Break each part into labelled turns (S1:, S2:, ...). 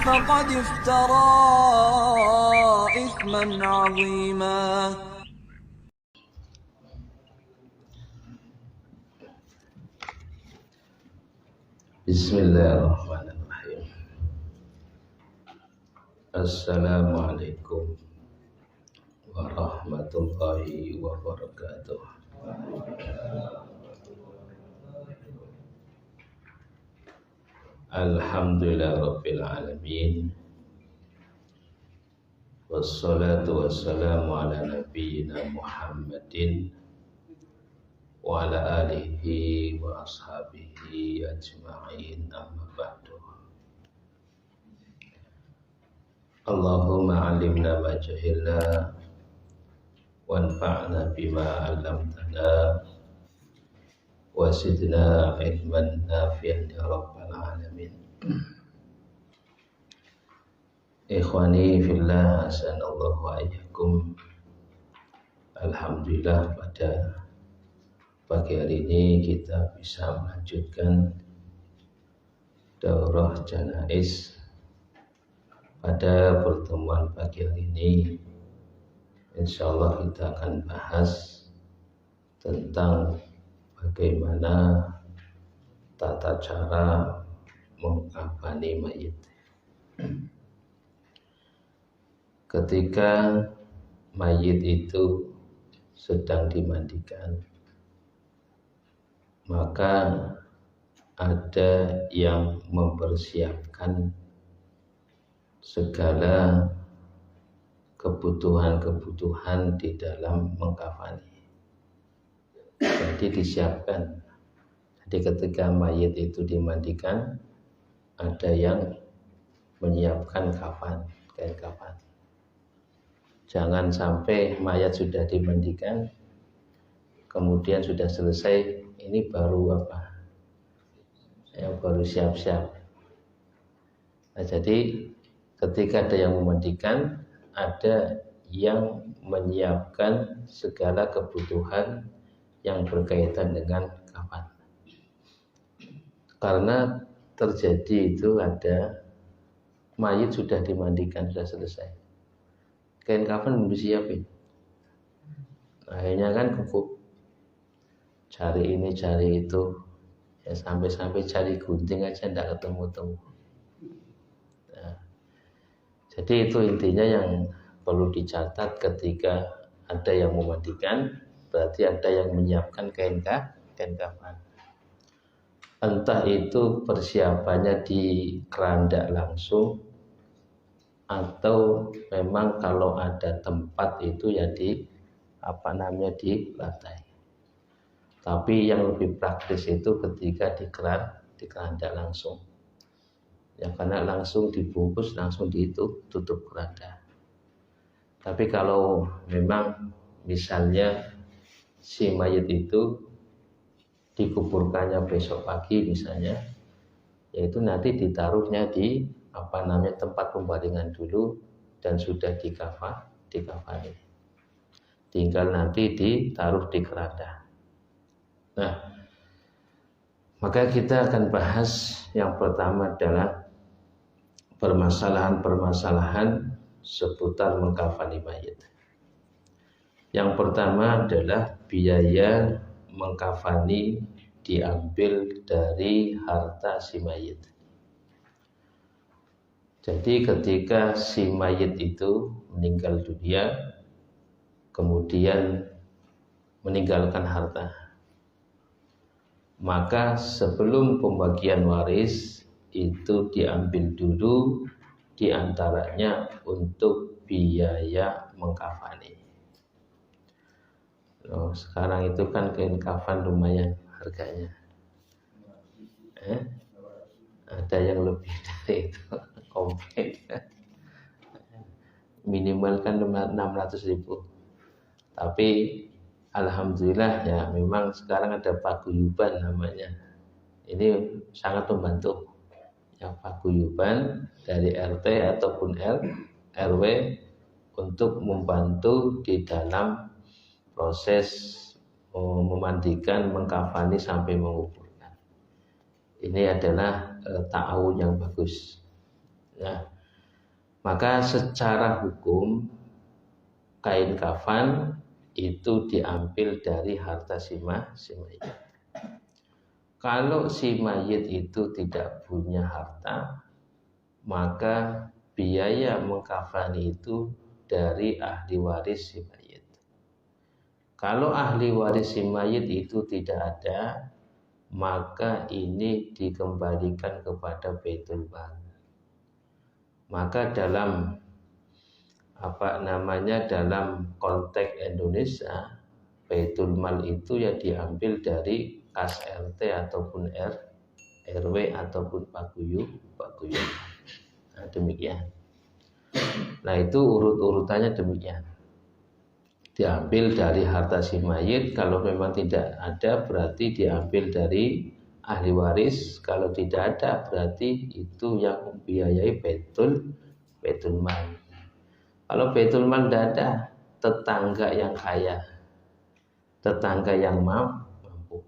S1: فقد افترى إثما عظيما.
S2: Bismillahirrahmanirrahim. Assalamualaikum warahmatullahi wabarakatuh. Alhamdulillah rabbil alamin. Wassalatu wassalamu ala nabiyyina Muhammadin wa ala alihi wa ashabihi ajma'in, amma ba'du. Allahumma alimna ma jahilna wanfa'na bima 'allamtana wa zidna ilman nafi'an ya rabbal alamin. Ikhwani fillah, hasanallahu wa iyyakum. Alhamdulillah pada pagi hari ini kita bisa melanjutkan daurah janais. Pada pertemuan pagi hari ini insyaallah kita akan bahas tentang bagaimana tata cara mengkafani mayit. Ketika mayit itu sedang dimandikan, maka ada yang mempersiapkan segala kebutuhan-kebutuhan di dalam mengkafani. Jadi disiapkan. Jadi ketika mayit itu dimandikan, ada yang menyiapkan kafan, kain kafan. Jangan sampai mayat sudah dimandikan, kemudian sudah selesai, ini baru apa? Ya, baru siap-siap. Nah, jadi ketika ada yang memandikan, ada yang menyiapkan segala kebutuhan yang berkaitan dengan kafan. Karena terjadi itu ada mayit sudah dimandikan, sudah selesai, kain kafan belum disiapin. Akhirnya kan cukup cari ini cari itu, ya sampai cari gunting aja tidak ketemu-temu. Nah, jadi itu intinya yang perlu dicatat ketika ada yang memandikan, berarti ada yang menyiapkan kain kafan. Entah itu persiapannya di kerandak langsung, atau memang kalau ada tempat itu ya di di lantai. Tapi yang lebih praktis itu ketika di kerandak langsung. Ya karena langsung dibungkus, langsung ditutup kerandak. Tapi kalau memang misalnya si mayit itu dikuburkannya besok pagi misalnya, yaitu nanti ditaruhnya di tempat pembaringan dulu dan sudah dikafani. Tinggal nanti ditaruh di keranda. Nah, maka kita akan bahas yang pertama adalah permasalahan-permasalahan seputar mengkafani mayit. Yang pertama adalah biaya mengkafani diambil dari harta si mayit. Jadi ketika si mayit itu meninggal dunia, kemudian meninggalkan harta, maka sebelum pembagian waris itu diambil dulu diantaranya untuk biaya mengkafani. Sekarang itu kan kain kafan lumayan harganya. Ada yang lebih dari itu, komplit. Minimal kan 600.000. Tapi alhamdulillah ya memang sekarang ada paguyuban namanya. Ini sangat membantu. Yang paguyuban dari RT ataupun RW untuk membantu di dalam proses memandikan, mengkafani sampai menguburkan. Ini adalah ta'awun yang bagus. Nah, Maka secara hukum kain kafan itu diambil dari harta si mayit. Kalau si mayit itu tidak punya harta, maka biaya mengkafani itu dari ahli waris si mayit. Kalau ahli waris si mayit itu tidak ada, maka ini dikembalikan kepada Baitul Mal. Maka dalam dalam konteks Indonesia, Baitul Mal itu ya diambil dari kas RT ataupun RW ataupun paguyuban. Nah, demikian. Nah, itu urut-urutannya demikian. Diambil dari harta si mayit, kalau memang tidak ada berarti diambil dari ahli waris, kalau tidak ada berarti itu yang membiayai Baitul Mal. Kalau Baitul Mal tidak ada, tetangga yang kaya, tetangga yang mampu.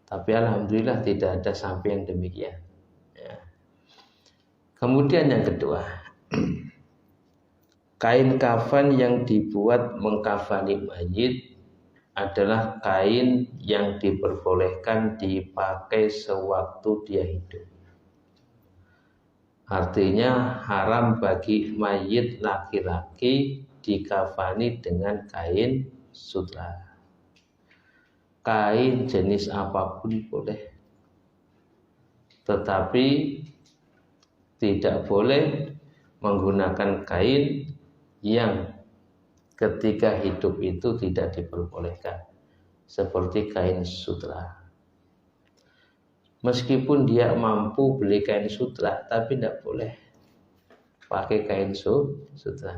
S2: Tapi alhamdulillah tidak ada sampai yang demikian. Ya. Kemudian yang kedua, kain kafan yang dibuat mengkafani mayit adalah kain yang diperbolehkan dipakai sewaktu dia hidup. Artinya haram bagi mayit laki-laki dikafani dengan kain sutra. Kain jenis apapun boleh, tetapi tidak boleh menggunakan kain yang ketika hidup itu tidak diperbolehkan, seperti kain sutra. Meskipun dia mampu beli kain sutra, tapi tidak boleh pakai kain sutra.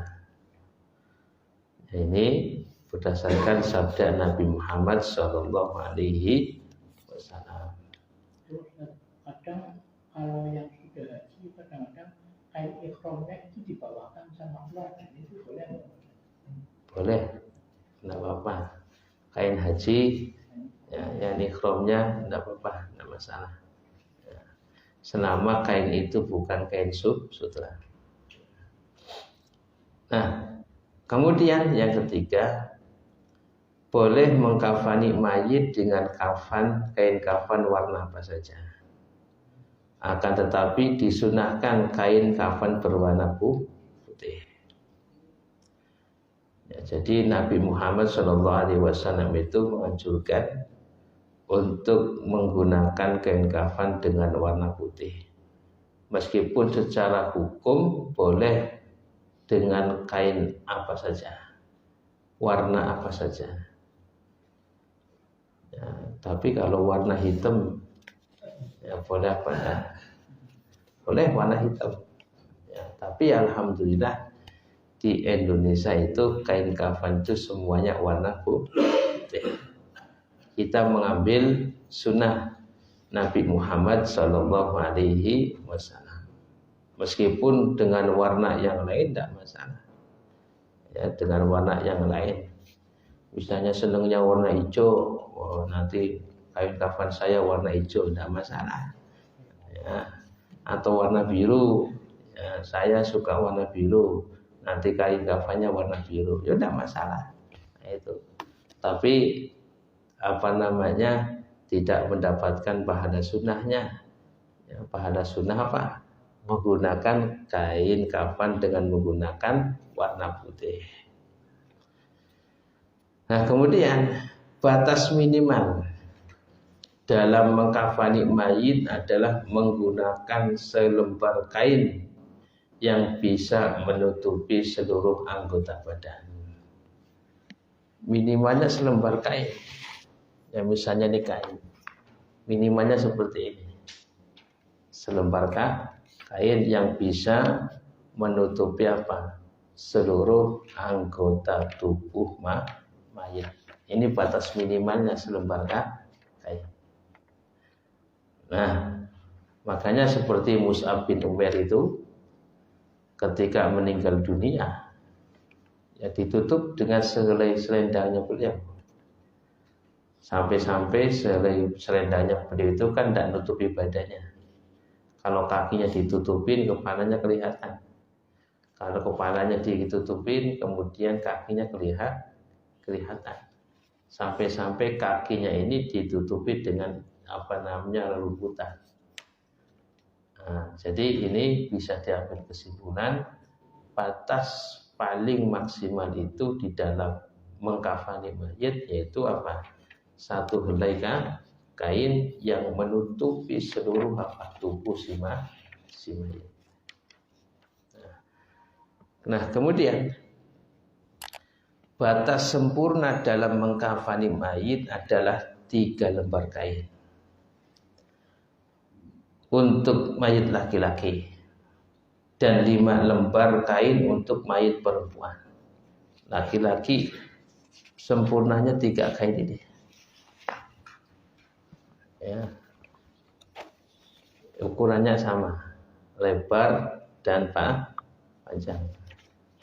S2: Ini berdasarkan sabda Nabi Muhammad Shallallahu Alaihi Wasallam.
S3: Kadang kalau yang sudah haji, kadang-kadang kain ikhramnya itu dibawakan sama keluarga, itu boleh? Boleh,
S2: tidak apa-apa. Kain haji, ya, yang ikhramnya tidak apa-apa, tidak masalah. Ya. Selama kain itu bukan kain sutra. Nah, kemudian yang ketiga, boleh mengkafani mayit dengan kain kafan warna apa saja. Akan tetapi disunahkan kain kafan berwarna putih. Ya, jadi Nabi Muhammad SAW itu menganjurkan untuk menggunakan kain kafan dengan warna putih. Meskipun secara hukum boleh dengan kain apa saja, warna apa saja. Ya, tapi kalau warna hitam, ya boleh apa ya? Boleh warna hitam. Ya, tapi alhamdulillah di Indonesia itu kain kafan itu semuanya warna putih. Kita mengambil sunnah Nabi Muhammad Sallallahu Alaihi Wasallam. Meskipun dengan warna yang lain tidak masalah. Ya, dengan warna yang lain. Misalnya senangnya warna hijau, nanti kain kafan saya warna hijau, tidak masalah. Ya. Atau warna biru, ya, saya suka warna biru, nanti kain kafannya warna biru, ya tidak masalah. Nah, itu. Tapi tidak mendapatkan pahala sunnahnya. Ya, pahala sunnah apa? Menggunakan kain kafan dengan menggunakan warna putih. Nah, kemudian batas minimal dalam mengkafani mayit adalah menggunakan selembar kain yang bisa menutupi seluruh anggota badan. Minimalnya selembar kain. Ya, misalnya ini kain. Minimalnya seperti ini. Selembar kain yang bisa menutupi apa? Seluruh anggota tubuh mayit. Ini batas minimalnya selembar kain. Nah, makanya seperti Mus'ab bin Umair itu ketika meninggal dunia, ya ditutup dengan selendangnya beliau. Sampai-sampai selendangnya beliau itu kan tidak nutupi badannya. Kalau kakinya ditutupin, kepalanya kelihatan. Kalau kepalanya ditutupin, kemudian kakinya kelihatan. Sampai-sampai kakinya ini ditutupi dengan luluputan. Nah, jadi ini bisa diambil kesimpulan batas paling maksimal itu di dalam mengkafani mayit yaitu apa? Satu helai kain yang menutupi seluruh tubuh si mayit. Nah, kemudian batas sempurna dalam mengkafani mayit adalah 3 lembar kain. Untuk mayit laki-laki dan 5 lembar kain untuk mayit perempuan. Laki-laki sempurnanya 3 kain ini. Ya. Ukurannya sama, lebar dan panjang.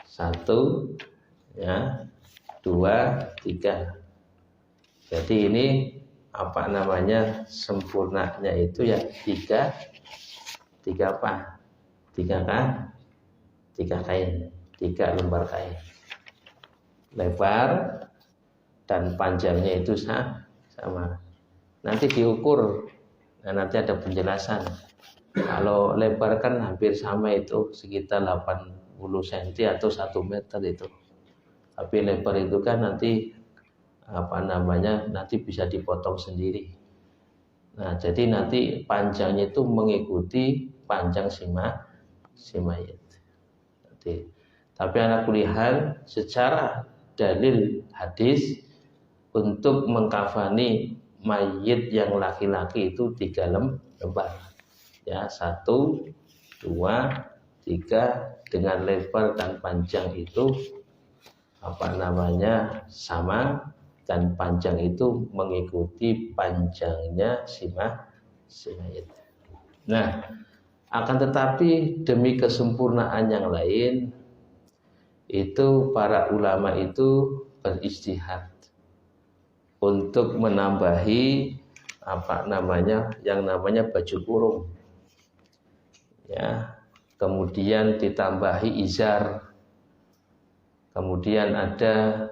S2: 1, ya, 2, 3. Jadi ini sempurnanya itu ya 3 apa? 3 kain, 3 lembar kain. Lebar dan panjangnya itu sama. Nanti diukur. Nah, nanti ada penjelasan. Kalau lebar kan hampir sama itu, sekitar 80 cm atau 1 meter itu. Tapi lebar itu kan nanti nanti bisa dipotong sendiri. Nah, jadi nanti panjangnya itu mengikuti panjang si mayit. Tapi ala kulihan secara dalil hadis untuk mengkafani mayit yang laki-laki itu 3 lembar. Ya, 1, 2, 3 dengan lebar dan panjang itu sama, dan panjang itu mengikuti panjangnya si mayit. Nah, akan tetapi demi kesempurnaan yang lain itu para ulama itu berijtihad untuk menambahi yang namanya baju kurung. Ya, kemudian ditambahi izar. Kemudian ada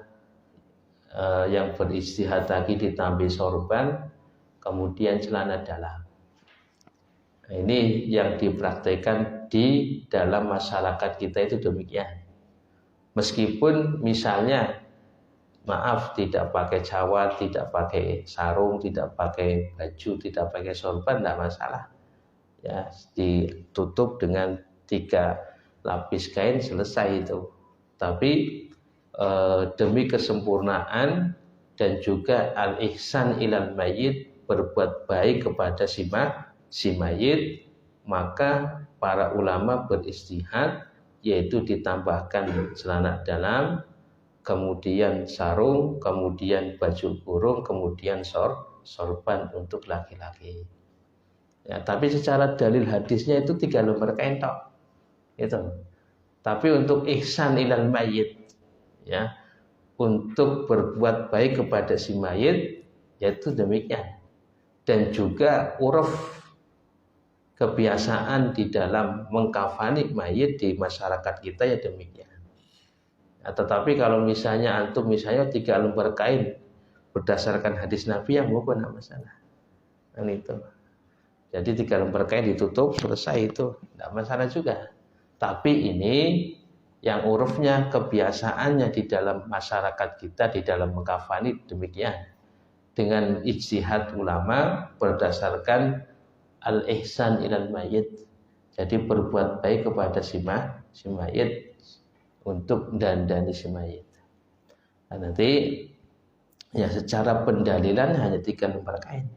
S2: yang berijtihad lagi ditambah sorban, kemudian celana dalam. Nah, ini yang dipraktekkan di dalam masyarakat kita itu demikian. Meskipun misalnya tidak pakai cawat, tidak pakai sarung, tidak pakai baju, tidak pakai sorban, tidak masalah. Ya, ditutup dengan 3 lapis kain, selesai itu. Tapi demi kesempurnaan dan juga al-ihsan ilal mayit, berbuat baik kepada si mayit, maka para ulama berijtihad yaitu ditambahkan celana dalam, kemudian sarung, kemudian baju kurung, kemudian sorban untuk laki-laki. Ya, tapi secara dalil hadisnya itu 3 lembar kain tok. Itu. Tapi untuk ihsan ilal mayit, ya, untuk berbuat baik kepada si mayit, yaitu demikian. Dan juga uruf kebiasaan di dalam mengkafani mayit di masyarakat kita ya demikian. Nah, tetapi kalau misalnya 3 lembar kain berdasarkan hadis Nabi, yang bukan masalah. Dan itu. Jadi 3 lembar kain ditutup, selesai itu, tidak masalah juga. Tapi ini yang urufnya, kebiasaannya di dalam masyarakat kita di dalam mengkafani demikian. Dengan ijtihad ulama berdasarkan al-ihsan ilal mayit. Jadi berbuat baik kepada si mayit untuk dandani si mayit. Nah, nanti ya secara pendalilan hanya 3 lembar kain.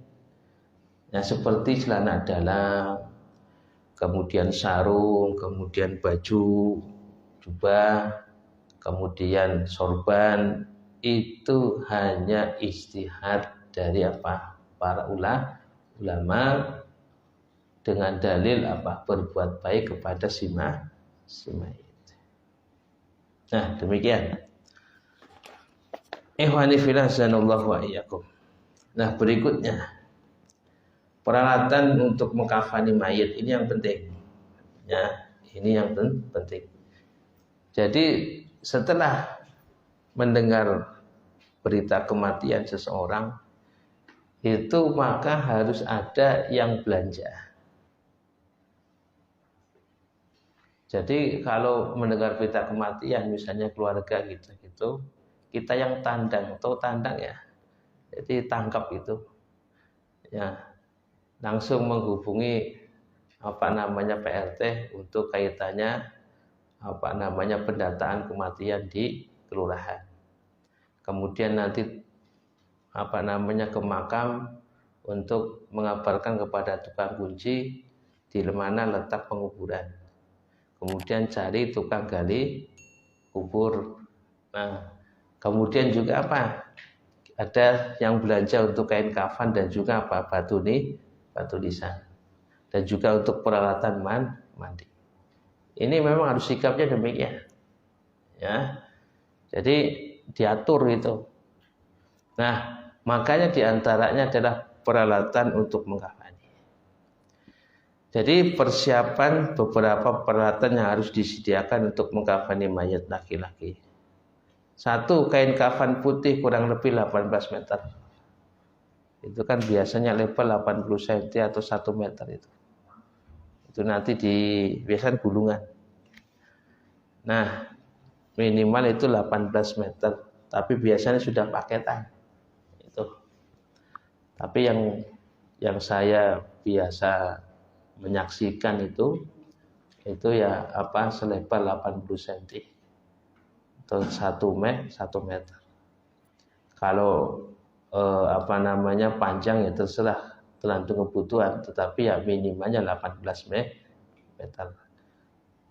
S2: Ya, seperti celana dalam, kemudian sarung, kemudian baju, jubah, kemudian sorban, itu hanya ijtihad dari para ulama dengan dalil berbuat baik kepada si mayit. Nah, demikian. Ikhwani fillah sanallahu wa iyyakum. Nah, berikutnya peralatan untuk mengkafani mayit ini yang penting. Ya, ini yang penting. Jadi setelah mendengar berita kematian seseorang itu maka harus ada yang belanja. Jadi kalau mendengar berita kematian misalnya keluarga gitu, kita yang tandang, atau tandang ya. Jadi tangkap itu. Ya, langsung menghubungi PRT untuk kaitannya pendataan kematian di kelurahan. Kemudian nanti ke makam untuk mengabarkan kepada tukang kunci di mana letak penguburan. Kemudian cari tukang gali kubur. Nah, kemudian juga ada yang belanja untuk kain kafan dan juga batu nisan. Dan juga untuk peralatan mandi. Ini memang harus sikapnya demikian. Ya. Jadi diatur itu. Nah, makanya diantaranya adalah peralatan untuk mengkafani. Jadi persiapan beberapa peralatan yang harus disediakan untuk mengkafani mayat laki-laki. 1, kain kafan putih kurang lebih 18 meter. Itu kan biasanya lebar 80 cm atau 1 meter itu. Itu nanti biasanya gulungan. Nah, minimal itu 18 meter, tapi biasanya sudah paketan. Itu. Tapi yang saya biasa menyaksikan itu ya selebar 80 cm atau 1 meter. Kalau panjang ya terserah tergantung kebutuhan, tetapi ya minimalnya 18 meter.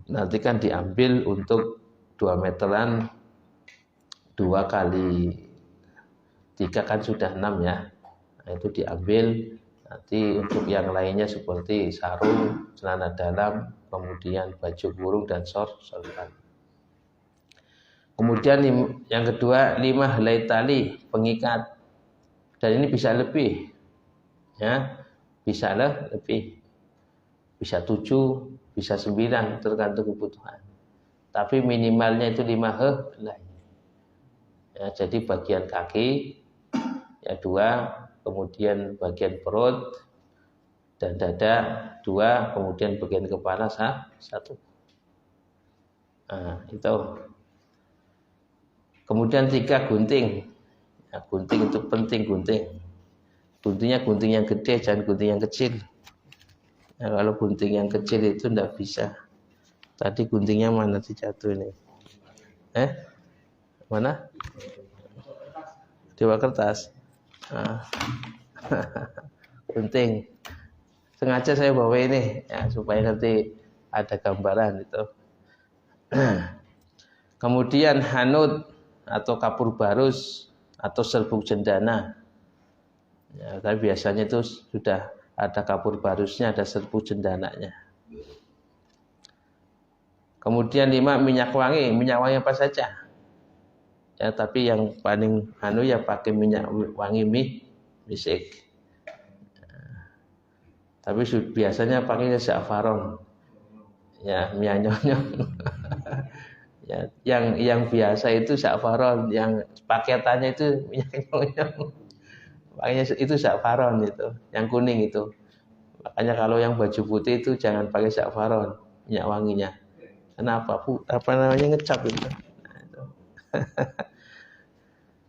S2: Nanti kan diambil untuk 2 meteran, 2 kali 3 kan sudah 6 ya. Nah, itu diambil. Nanti untuk yang lainnya seperti sarung, celana dalam, kemudian baju kurung dan sorban. Kemudian yang kedua 5 helai tali pengikat. Dan ini bisa lebih. Ya, bisa lebih. Bisa 7, bisa 9 tergantung kebutuhan. Tapi minimalnya itu 5 helai. Ya, jadi bagian kaki ya 2, kemudian bagian perut dan dada 2, kemudian bagian kepala 1. Nah, itu. Kemudian 3 gunting. Ya, gunting itu penting gunting. Guntingnya gunting yang gede, jangan gunting yang kecil. Nah, kalau gunting yang kecil itu tidak bisa. Tadi guntingnya mana jatuh ini? Mana? Di kertas. Nah. Gunting. Sengaja saya bawa ini ya, supaya nanti ada gambaran itu. Kemudian hanut atau kapur barus atau serbuk cendana. Ya, tapi biasanya itu sudah ada kapur barusnya, ada serbuk cendananya. Kemudian 5 minyak wangi. Minyak wangi apa saja? Ya, tapi yang paling ya pakai minyak wangi misik. Tapi biasanya pakainya za'faron. Ya, minyak nyonyong. Ya, yang biasa itu za'faron, yang paketannya itu minyak nyonyong. Makanya itu za'faron itu, yang kuning itu. Makanya kalau yang baju putih itu jangan pakai za'faron, minyak wanginya. Kenapa? Ngecap itu. Nah, itu.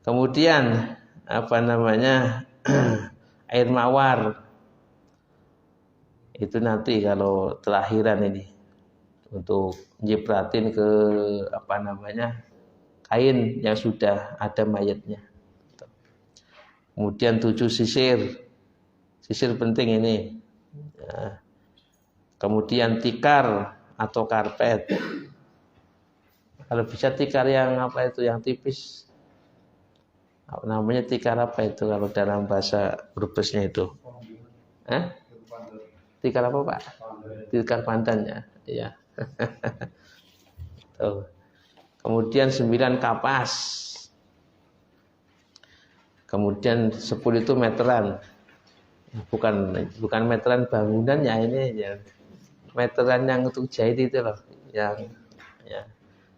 S2: Kemudian air mawar. Itu nanti kalau telahiran ini untuk nyipratin ke kain yang sudah ada mayatnya. Kemudian 7 sisir penting ini. Ya. Kemudian tikar atau karpet. Kalau bisa tikar yang yang tipis. Namanya tikar apa itu kalau dalam bahasa Brebesnya itu? Tikar apa Pak? Tikar pandan ya. Iya. Tuh. Kemudian 9 kapas. Kemudian 10 itu meteran. Bukan meteran bangunannya ini ya. Meteran yang untuk jahit itu loh, yang ya.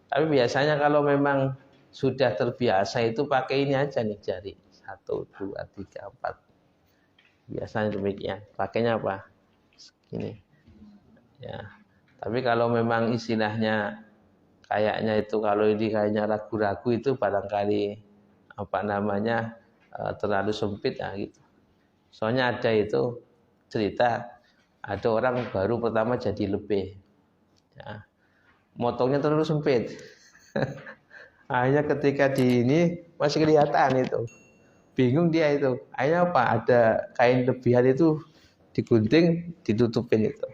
S2: Tapi biasanya kalau memang sudah terbiasa itu pakai ini aja nih jari 1, 2, 3, 4. Biasanya demikian. Pakainya apa? Ini. Ya. Tapi kalau memang istilahnya kayaknya itu kalau ini kayaknya ragu-ragu itu barangkali apa namanya terlalu sempit ya gitu. Soalnya ada itu cerita ada orang baru pertama jadi lebih. Ya. Motongnya terlalu sempit. Akhirnya ketika di ini masih kelihatan itu. Bingung dia itu. Akhirnya apa? Ada kain lebihan itu digunting, ditutupin itu.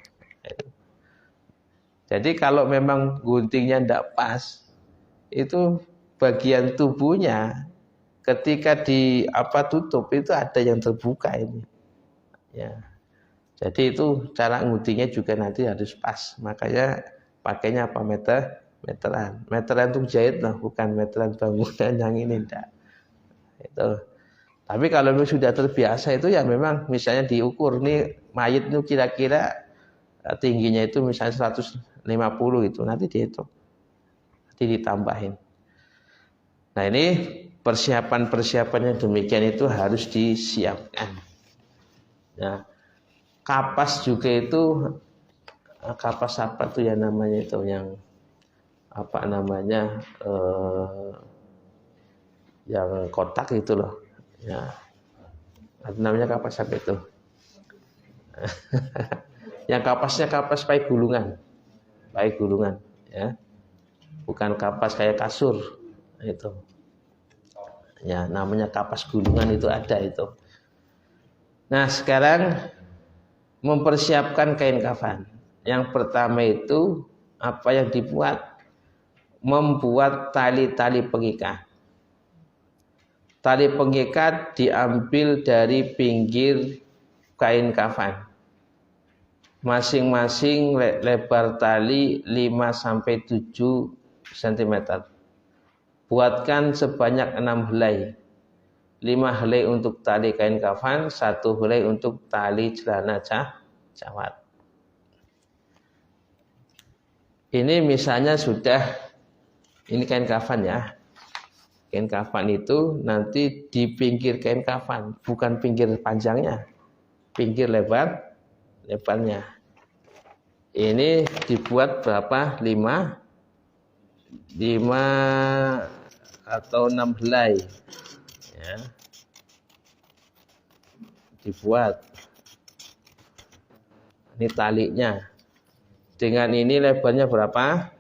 S2: Jadi kalau memang guntingnya tidak pas, itu bagian tubuhnya ketika di apa tutup itu ada yang terbuka ini. Ya. Jadi itu cara guntingnya juga nanti harus pas. Makanya pakainya apa meteran. Meteran untuk jahit lah, bukan meteran bangunan yang ini enggak. Itu. Tapi kalau sudah terbiasa itu ya memang misalnya diukur nih mayit itu kira-kira tingginya itu misalnya 150 itu nanti dihitung. Nanti ditambahin. Nah, ini persiapan-persiapannya demikian itu harus disiapkan. Nah, kapas juga itu kapas apa tuh ya namanya itu yang apa namanya yang kotak itu loh. Ya, namanya kapas apa itu? Yang kapasnya kapas pai gulungan, ya, bukan kapas kayak kasur itu. Ya, namanya kapas gulungan itu ada itu. Nah, sekarang mempersiapkan kain kafan. Yang pertama itu apa yang dibuat? Membuat tali-tali pengikat. Tali pengikat diambil dari pinggir kain kafan. Masing-masing lebar tali 5-7 cm. Buatkan sebanyak 6 helai. 5 helai untuk tali kain kafan, 1 helai untuk tali celana cawat. Ini misalnya sudah, ini kain kafan ya. Kain kafan itu nanti di pinggir kain kafan, bukan pinggir panjangnya, pinggir lebarnya. Ini dibuat berapa? 5 atau 6 helai. Ya. Dibuat. Ini talinya. Dengan ini lebarnya berapa?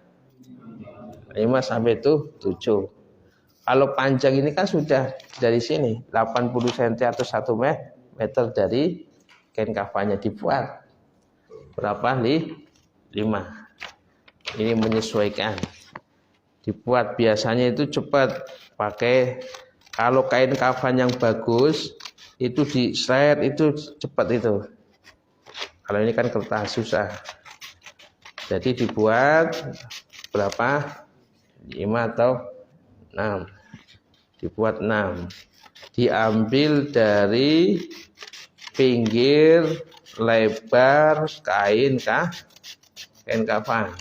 S2: 5 sampai 7. Kalau panjang ini kan sudah dari sini 80 cm atau 1 meter dari kain kafannya dibuat. Berapa? 5. Ini menyesuaikan. Dibuat biasanya itu cepat. Pakai kalau kain kafan yang bagus itu di shred itu cepat itu. Kalau ini kan kertas susah. Jadi dibuat berapa? 5 atau 6. Dibuat 6. Diambil dari pinggir lebar kain kafan.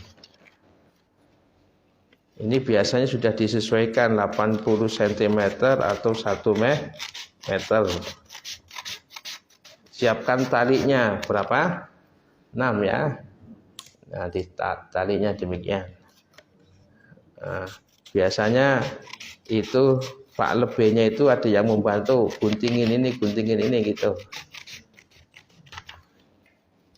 S2: Ini biasanya sudah disesuaikan 80 cm atau 1 meter. Siapkan talinya berapa? 6 ya. Nah, talinya demikian. Nah, biasanya itu Pak lebihnya itu ada yang membantu guntingin ini gitu.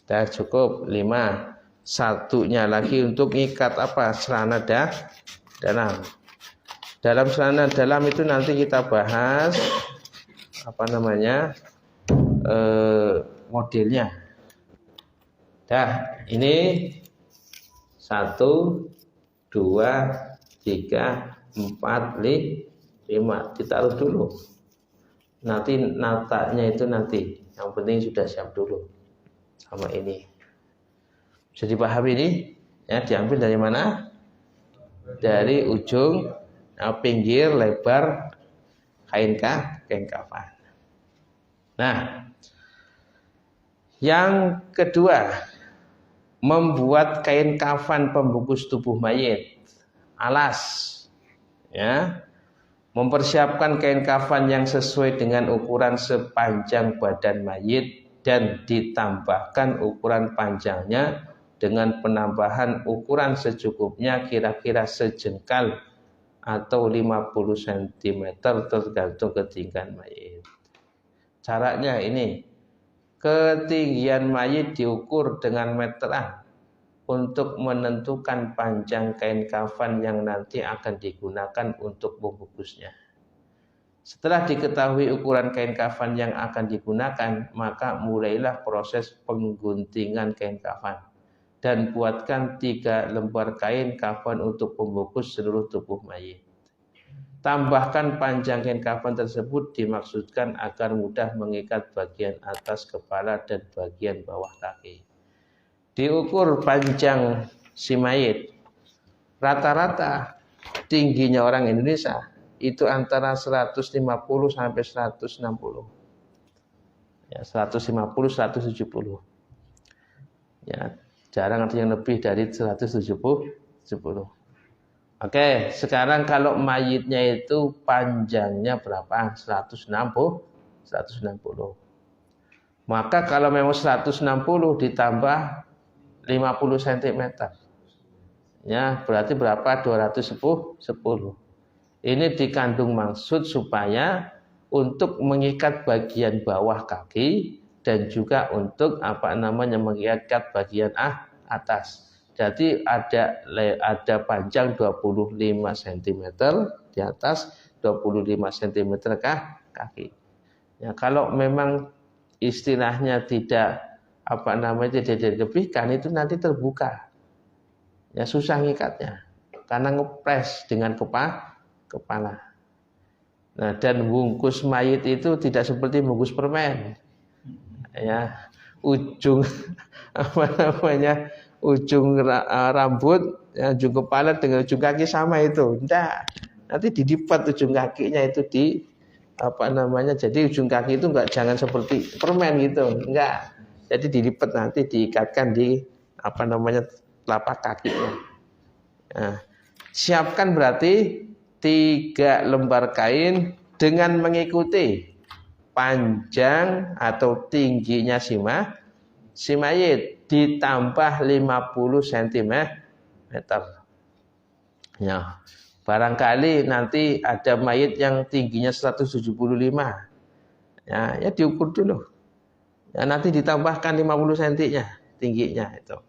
S2: Dah cukup 5. Satunya lagi untuk ngikat apa? Celana dalam. Dalam celana dalam itu nanti kita bahas apa namanya modelnya. Dah, ini 1, 2, 3, 4, 5. Ditaruh dulu. Nanti natanya itu nanti. Yang penting sudah siap dulu. Sama ini. Bisa dipahami ini? Ya, diambil dari mana? Dari ujung pinggir lebar kain kafan. Nah, yang kedua, membuat kain kafan pembungkus tubuh mayit alas, ya, mempersiapkan kain kafan yang sesuai dengan ukuran sepanjang badan mayit dan ditambahkan ukuran panjangnya dengan penambahan ukuran secukupnya kira-kira sejengkal atau 50 cm tergantung ketinggian mayit. Caranya ini, ketinggian mayit diukur dengan meteran untuk menentukan panjang kain kafan yang nanti akan digunakan untuk membungkusnya. Setelah diketahui ukuran kain kafan yang akan digunakan, maka mulailah proses pengguntingan kain kafan dan buatkan 3 lembar kain kafan untuk membungkus seluruh tubuh mayit. Tambahkan panjang kain kafan tersebut dimaksudkan agar mudah mengikat bagian atas kepala dan bagian bawah kaki. Diukur panjang si mayit, rata-rata tingginya orang Indonesia itu antara 150 sampai 160. Ya, 150 170. Ya, jarang ada yang lebih dari 170. Oke, sekarang kalau mayitnya itu panjangnya berapa? 160. Maka kalau memang 160 ditambah 50 cm. Ya, berarti berapa? 210. Ini dikandung maksud supaya untuk mengikat bagian bawah kaki dan juga untuk mengikat bagian atas. Jadi ada panjang 25 cm di atas, 25 cm kaki. Ya, kalau memang istilahnya tidak tidak dilebihkan, itu nanti terbuka. Ya, susah ngikatnya karena ngepres dengan kepala. Nah, dan bungkus mayit itu tidak seperti bungkus permen. Ya, ujung ujung rambut, ya, ujung kepala dengan ujung kaki sama itu. Enggak. Nanti dilipat ujung kakinya itu jadi ujung kaki itu jangan seperti permen gitu. Enggak. Jadi dilipat, nanti diikatkan di telapak kakinya. Nah, siapkan berarti 3 lembar kain dengan mengikuti panjang atau tingginya si mayit ditambah 50 cm. Ya, barangkali nanti ada mayit yang tingginya 175. Ya diukur dulu. Ya, nanti ditambahkan 50 cm-nya tingginya itu.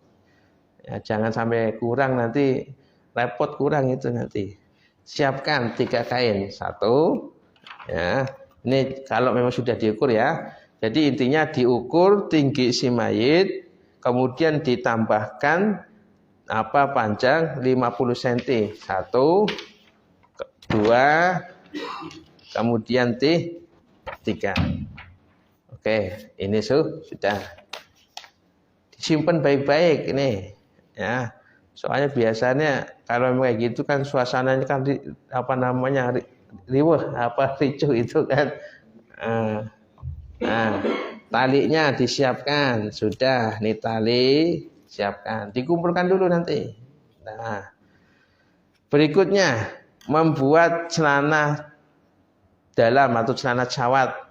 S2: Ya, jangan sampai kurang, nanti repot kurang itu nanti. Siapkan 3 kain. 1. Ya, ini kalau memang sudah diukur ya. Jadi intinya diukur tinggi si mayit, kemudian ditambahkan panjang 50 cm. 1, 2, kemudian 3. Oke, ini sudah disimpan baik-baik ini, ya. Soalnya biasanya kalau kayak gitu kan suasananya kan riuh, ricuh itu kan. Nah, talinya disiapkan, sudah nih tali siapkan, dikumpulkan dulu nanti. Nah, berikutnya membuat celana dalam atau celana cawat.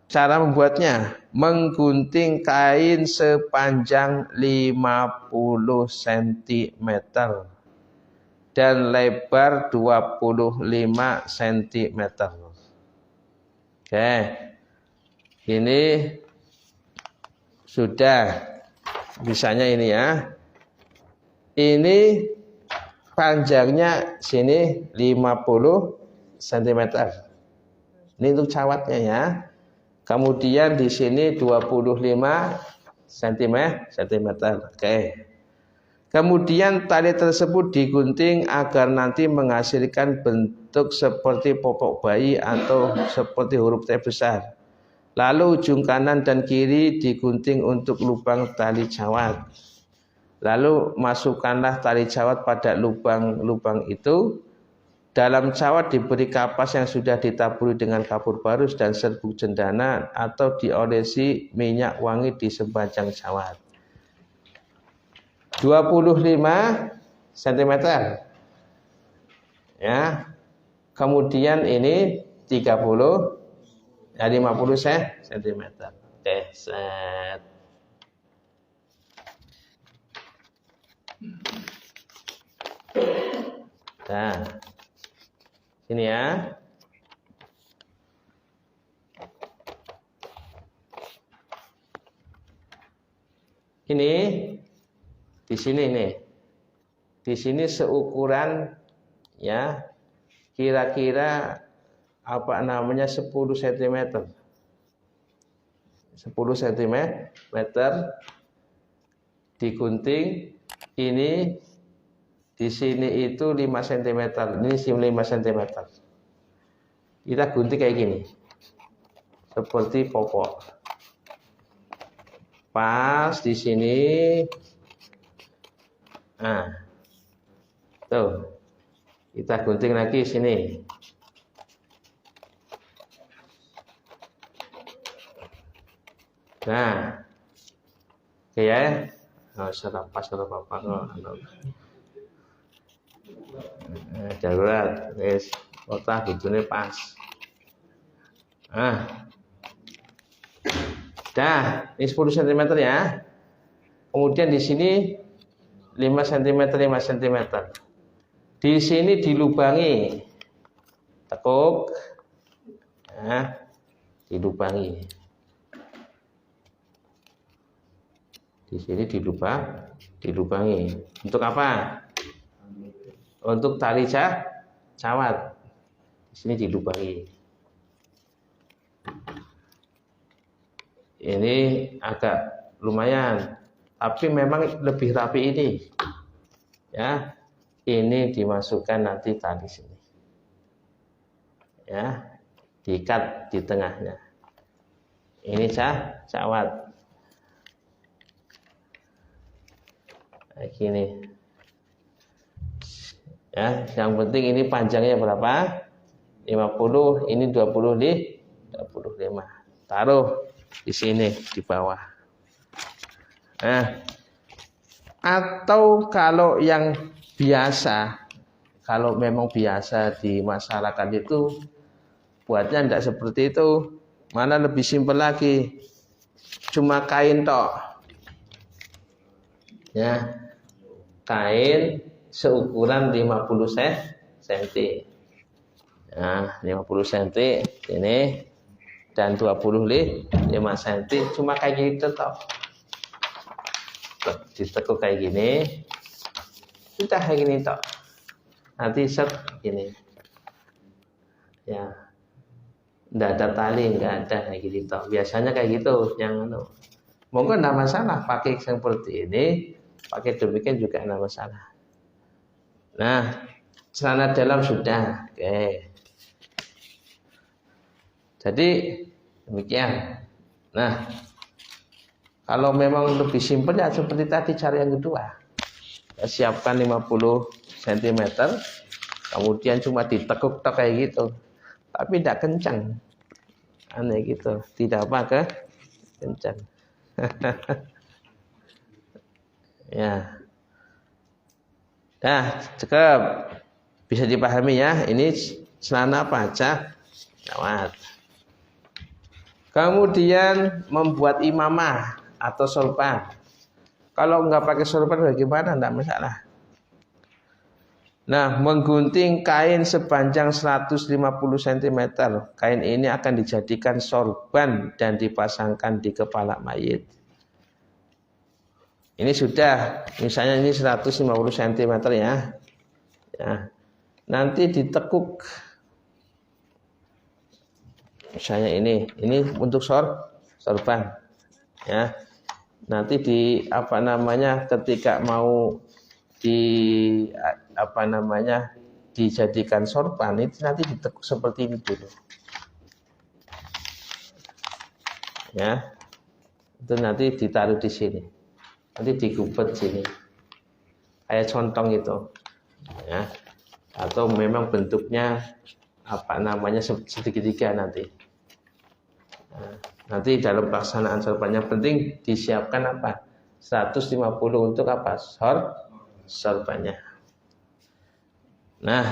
S2: Cara membuatnya, menggunting kain sepanjang 50 cm dan lebar 25 cm. Oke. Ini sudah, misalnya ini ya. Ini panjangnya sini 50 cm. Ini untuk cawatnya ya. Kemudian di sini 25 cm. Oke. Kemudian tali tersebut digunting agar nanti menghasilkan bentuk seperti popok bayi atau seperti huruf T besar. Lalu ujung kanan dan kiri digunting untuk lubang tali cawat. Lalu masukkanlah tali cawat pada lubang-lubang itu. Dalam cawat diberi kapas yang sudah ditaburi dengan kapur barus dan serbuk cendana atau diolesi minyak wangi di sepanjang cawat. 25 cm. Ya. Kemudian ini 30 ya 50 cm. Oke, set. Nah. Sini ya. Ini di sini nih. Di sini seukuran ya kira-kira apa namanya 10 cm. 10 cm digunting ini di sini itu 5 cm. Ini 5 cm. Kita gunting kayak gini. Seperti popok. Pas di sini. Nah. Tuh. Kita gunting lagi sini. Nah. Oke ya. Oh, serapa darurat. Wis, kotak bujune pas. Dah, ini 10 cm ya. Kemudian di sini 5 cm. Di sini dilubangi. Tekuk. Nah, dilubangi. Di sini dilubangi. Untuk apa? Untuk tali cawat. Di sini dilubangi. Ini agak lumayan, tapi memang lebih rapi ini. Ya, ini dimasukkan nanti tali sini. Ya, diikat di tengahnya. Ini cawat. Kayak gini. Ya, yang penting ini panjangnya berapa? 50, ini 25. Taruh di sini di bawah. Nah, atau kalau yang biasa, kalau memang biasa di masyarakat itu buatnya tidak seperti itu, mana lebih simpel lagi, cuma kain tok. Ya, kain seukuran 50 cm. Nah, 50 cm ini. Dan 25 cm cuma kayak gitu toh. Ditekuk kayak gini. Sudah kayak gini toh. Nanti set gini. Ya. Enggak ada tali, enggak ada kayak gitu toh. Biasanya kayak gitu yang mungkin enggak masalah pakai seperti ini, pakai demikian juga enggak masalah. Nah, celana dalam sudah. Oke. Jadi demikian. Nah, kalau memang lebih simpel ya seperti tadi cara yang kedua. Ya, siapkan 50 cm, kemudian cuma ditekuk-tek kayak gitu. Tapi tidak kencang. Aneh gitu, tidak apa kencang. Ya. Nah, cukup. Bisa dipahami ya. Ini celana apa? Cawat. Kemudian membuat imamah atau sorban. Kalau enggak pakai sorban bagaimana? Enggak masalah. Nah, menggunting kain sepanjang 150 cm. Kain ini akan dijadikan sorban dan dipasangkan di kepala mayit. Ini sudah, misalnya ini 150 cm ya. Ya. Nanti ditekuk. Misalnya ini untuk sorban. Ya. Nanti ketika mau dijadikan sorban itu nanti ditekuk seperti ini dulu. Ya. Itu nanti ditaruh di sini. Nanti digubet sini. Kayak contong itu. Ya. Atau memang bentuknya segitiga nanti. Nah, nanti dalam pelaksanaan sorban yang penting disiapkan 150 untuk sorbannya. Nah,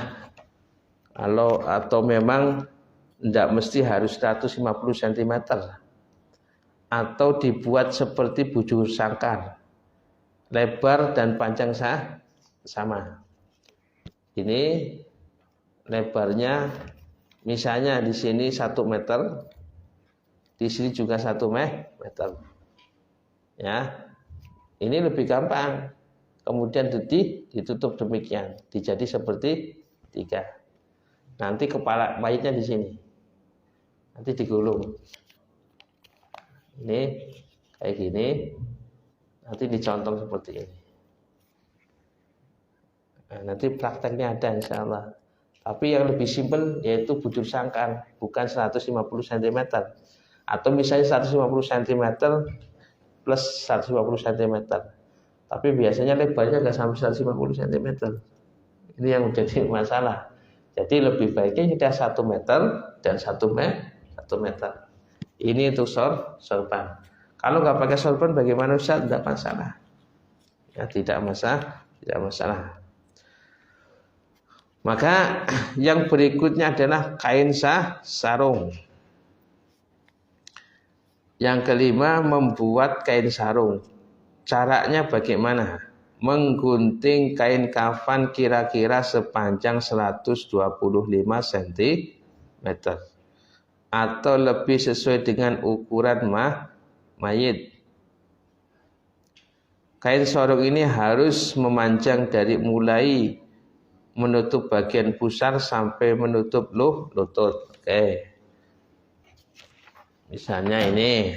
S2: atau memang tidak mesti harus 150 cm atau dibuat seperti bujur sangkar, lebar dan panjang sama. Ini lebarnya misalnya di sini 1 meter, di sini juga 1 meter. Ya, ini lebih gampang. Kemudian ditutup demikian, dijadi seperti 3. Nanti kepala mayatnya di sini, nanti digulung. Ini kayak gini, nanti dicontong seperti ini. Nah, nanti prakteknya ada insya Allah. Tapi yang lebih simpel yaitu bujur sangkar, bukan 150 cm. Atau misalnya 150 cm plus 150 cm. Tapi biasanya lebarnya nggak sampai 150 cm. Ini yang menjadi masalah. Jadi lebih baiknya sudah 1 meter dan 1 meter. Ini untuk sorban. Kalau nggak pakai sorban bagaimana Ustaz? Tidak masalah. Ya, tidak masalah. Maka yang berikutnya adalah kain sarung. Yang kelima, membuat kain sarung. Caranya bagaimana? Menggunting kain kafan kira-kira sepanjang 125 cm atau lebih sesuai dengan ukuran mayit. Kain sarung ini harus memanjang dari mulai menutup bagian pusar sampai menutup lutut. Oke. Misalnya ini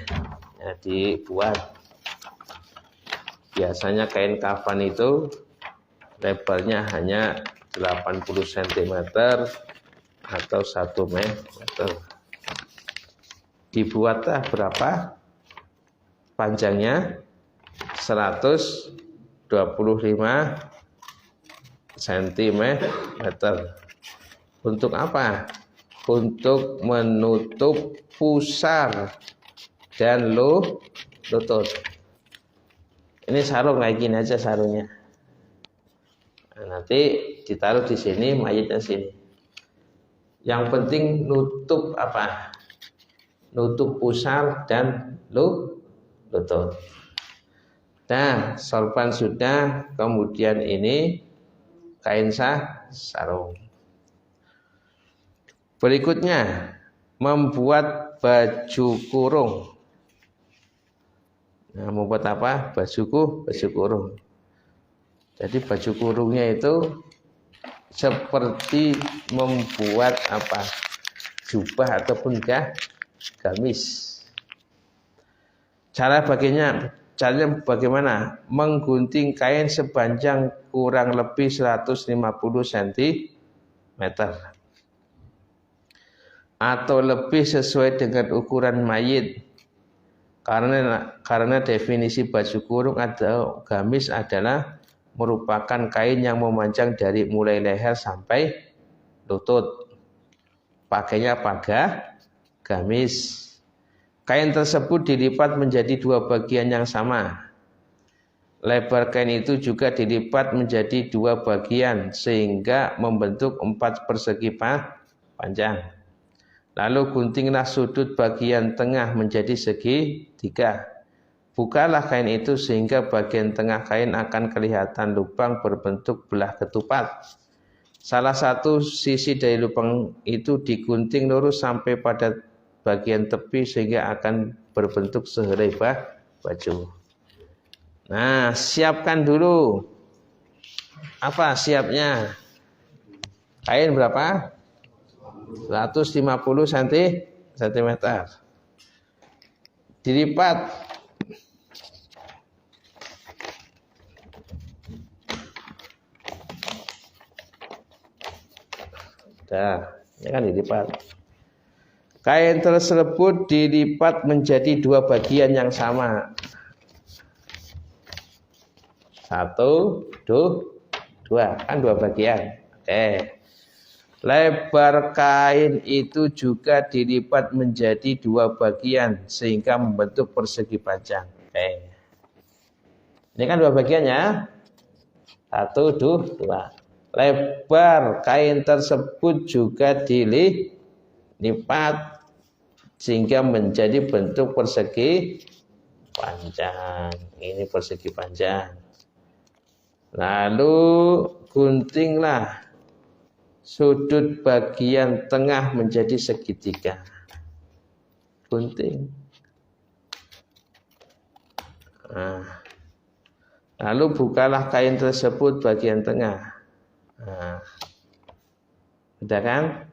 S2: ya, dibuat. Biasanya kain kafan itu lebarnya hanya 80 cm atau 1 meter. Dibuatlah berapa? Panjangnya 125 cm. Untuk apa? Untuk menutup pusar dan lutut. Ini sarung kayak gini aja sarungnya. Nah, nanti ditaruh di sini, mayatnya sini. Yang penting nutup apa? Nutup pusar dan lutut. Nah, sorban sudah, kemudian ini kain sarung. Berikutnya, membuat baju kurung. Nah, membuat apa? Baju kurung. Jadi baju kurungnya itu seperti membuat apa? Jubah ataupun gamis. Caranya bagaimana? Menggunting kain sepanjang kurang lebih 150 cm atau lebih sesuai dengan ukuran mayit. Karena definisi baju kurung atau gamis adalah merupakan kain yang memanjang dari mulai leher sampai lutut. Pakainya gamis. Kain tersebut dilipat menjadi 2 bagian yang sama. Lebar kain itu juga dilipat menjadi 2 bagian sehingga membentuk 4 persegi panjang. Lalu guntinglah sudut bagian tengah menjadi segi 3. Bukalah kain itu sehingga bagian tengah kain akan kelihatan lubang berbentuk belah ketupat. Salah satu sisi dari lubang itu digunting lurus sampai pada bagian tepi sehingga akan berbentuk sehelai baju. Nah, siapkan dulu. Apa siapnya? Kain berapa? 150 cm. Dilipat. Dah, ini kan dilipat. Kain tersebut dilipat menjadi 2 bagian yang sama. 1, 2, kan 2 bagian. Oke. Lebar kain itu juga dilipat menjadi 2 bagian sehingga membentuk persegi panjang. Oke. Ini kan 2 bagian ya. 1, 2. Lebar kain tersebut juga dilipat sehingga menjadi bentuk persegi panjang. Ini persegi panjang. Lalu guntinglah sudut bagian tengah menjadi segitiga. Gunting. Nah, lalu bukalah kain tersebut bagian tengah. Nah, udah kan?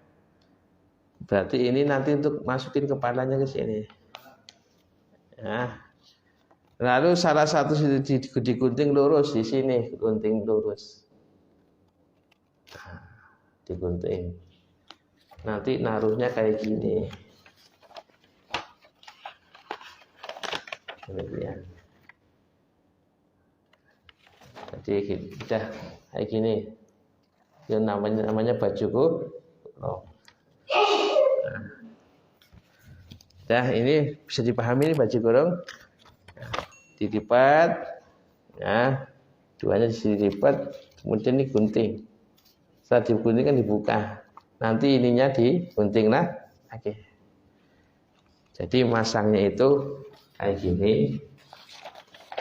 S2: Berarti ini nanti untuk masukin kepalanya ke sini. Nah, lalu salah satu digunting lurus di sini, gunting lurus. Nah, digunting. Nanti naruhnya kayak gini. Demikian. Jadi udah kayak gini. Yang namanya baju kurung. Nah, ini bisa dipahami ini baju kurung. Dilipat. Ya, duanya dilipat, kemudian ini gunting. Setelah digunting kan dibuka. Nanti ininya digunting lah. Oke. Jadi masangnya itu kayak gini.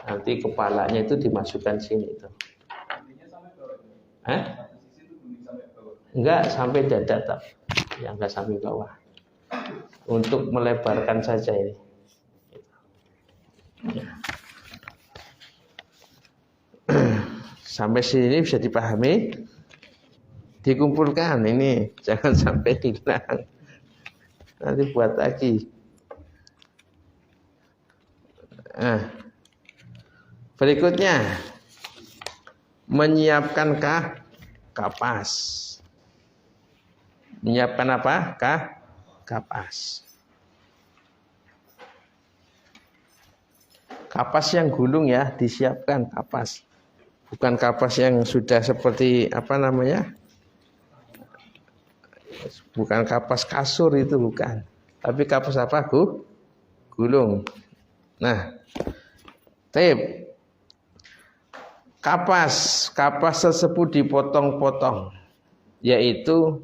S2: Nanti kepalanya itu dimasukkan sini itu. Enggak sampai dada tak. Ya enggak sampai bawah. Untuk melebarkan saja ini. Ya. Sampai sini bisa dipahami. Dikumpulkan ini, jangan sampai hilang. Nanti buat lagi. Nah, berikutnya menyiapkan kapas. Menyiapkan apa? Kapas. Kapas yang gulung ya, disiapkan kapas. Bukan kapas yang sudah seperti apa namanya? Bukan kapas kasur itu bukan. Tapi kapas apa? Gulung. Nah, kapas tersebut dipotong-potong, yaitu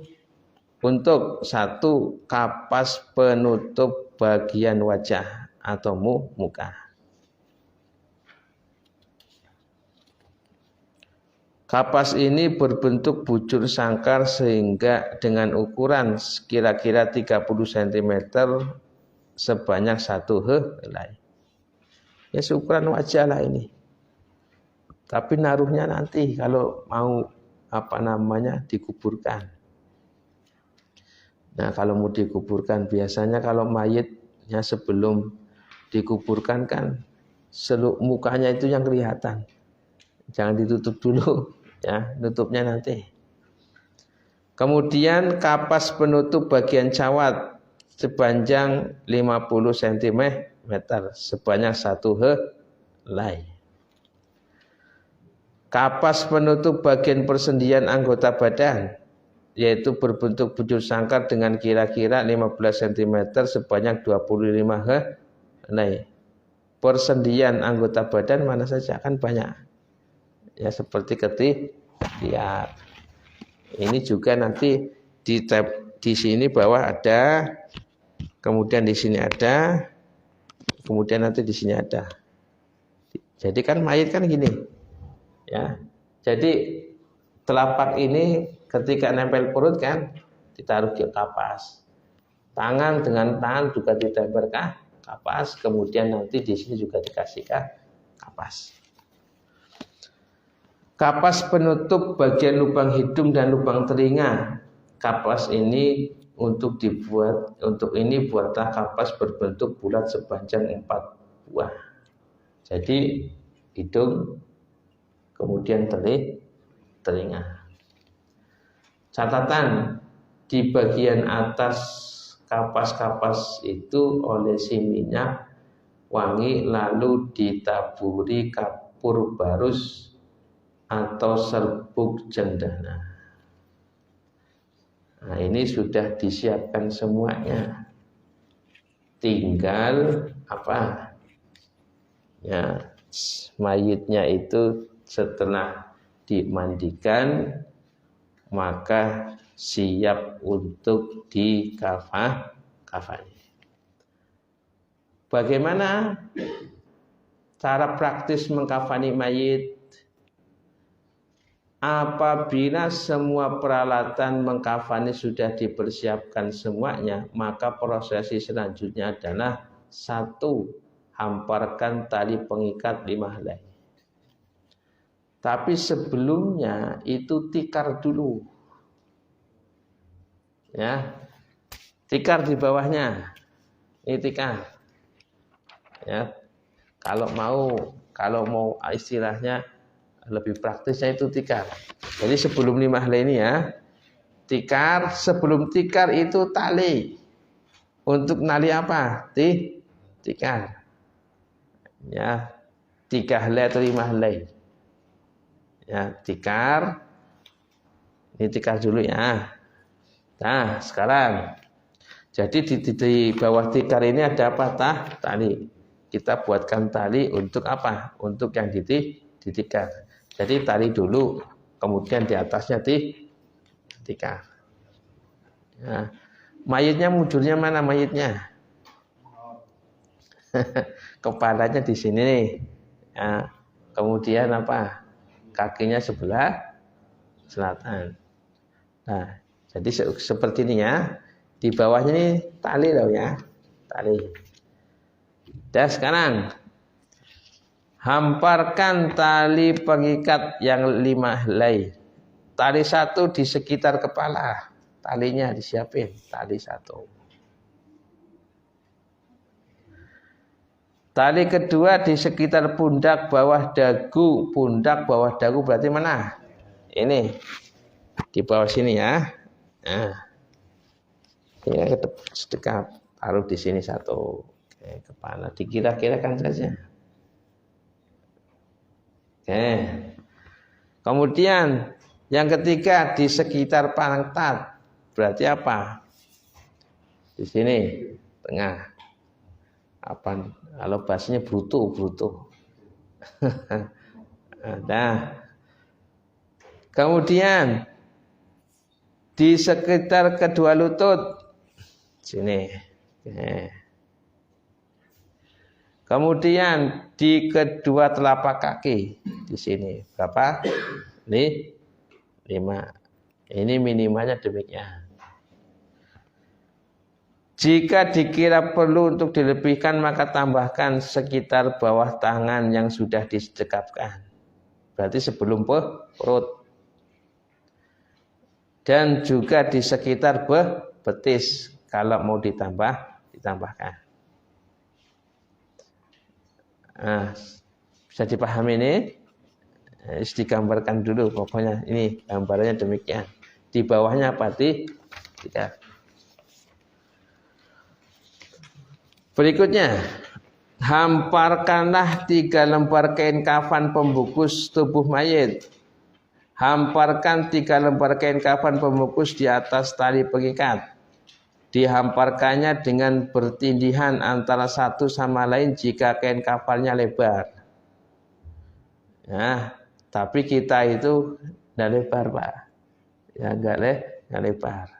S2: untuk satu kapas penutup bagian wajah atau muka. Kapas ini berbentuk bujur sangkar sehingga dengan ukuran kira-kira 30 cm sebanyak 1 helai. Ya seukuran wajah lah ini. Tapi naruhnya nanti kalau mau dikuburkan. Nah, kalau mau dikuburkan biasanya kalau mayitnya sebelum dikuburkan kan mukanya itu yang kelihatan. Jangan ditutup dulu ya, tutupnya nanti. Kemudian kapas penutup bagian cawat sepanjang 50 cm sebanyak 1 helai. Kapas penutup bagian persendian anggota badan yaitu berbentuk bujur sangkar dengan kira-kira 15 cm sebanyak 25 helai. Persendian anggota badan mana saja kan banyak. Ya seperti ketiak. Ini juga nanti di sini bawah ada, kemudian di sini ada, kemudian nanti di sini ada. Jadi kan mayit kan gini. Ya. Jadi telapak ini ketika nempel perut kan ditaruh di kapas. Tangan dengan tangan juga ditempel kapas, kemudian nanti di sini juga dikasih kapas. Kapas penutup bagian lubang hidung dan lubang telinga. Kapas ini buatlah kapas berbentuk bulat sepanjang 4 buah. Jadi hidung, kemudian telinga. Catatan, di bagian atas kapas-kapas itu olesi minyak wangi lalu ditaburi kapur barus atau serbuk cendana. Nah, ini sudah disiapkan semuanya. Tinggal apa? Ya, mayitnya itu setelah dimandikan maka siap untuk dikafani. Bagaimana cara praktis mengkafani mayit? Apabila semua peralatan mengkafani sudah dipersiapkan semuanya, maka prosesi selanjutnya adalah 1. Hamparkan tali pengikat 5 helai. Tapi sebelumnya itu tikar dulu. Ya. Tikar di bawahnya. Ini tikar. Ya. Kalau mau istilahnya lebih praktisnya itu tikar. Jadi sebelum 5 helai ini ya, tikar. Sebelum tikar itu tali. Untuk nali apa? Tikar. Ya, 3 helai atau 5 helai. Ya, tikar. Ini tikar dulu ya. Nah, sekarang. Jadi di bawah tikar ini ada apa? Tali. Kita buatkan tali untuk apa? Untuk yang ditikar. Jadi tali dulu, kemudian di atasnya tikar. Ya. Mayitnya mundurnya mana mayitnya? Kepalanya di sini nih. Ya. Kemudian apa? Kakinya sebelah selatan. Nah, jadi seperti ini ya. Di bawahnya ini tali loh ya. Tali. Dan sekarang hamparkan tali pengikat yang 5 helai. Tali 1 di sekitar kepala. Talinya disiapin. Tali 1. Tali kedua di sekitar pundak bawah dagu. Pundak bawah dagu berarti mana? Ini. Di bawah sini ya. Nah. Ini sedekat. Taruh di sini 1. Oke, kepala. Dikira-kirakan saja. Oke. Kemudian yang ketiga di sekitar pantat. Berarti apa? Di sini tengah. Apa? Kalau bahasanya bruto. Nah. Kemudian di sekitar kedua lutut. Sini. Oke. Kemudian di kedua telapak kaki di sini berapa? 5. Ini minimalnya demikian. Jika dikira perlu untuk dilebihkan maka tambahkan sekitar bawah tangan yang sudah disedekapkan. Berarti sebelum perut. Dan juga di sekitar betis kalau mau ditambahkan. Nah, bisa dipahami ini? Harus digambarkan dulu pokoknya ini gambarannya demikian. Di bawahnya apa? Tiga. Berikutnya, hamparkanlah 3 lembar kain kafan pembungkus tubuh mayit. Hamparkan 3 lembar kain kafan pembungkus di atas tali pengikat. Dihamparkannya dengan bertindihan antara satu sama lain jika kain kafannya lebar. Nah, tapi kita itu tidak lebar, Pak. Ya, enggak lebar.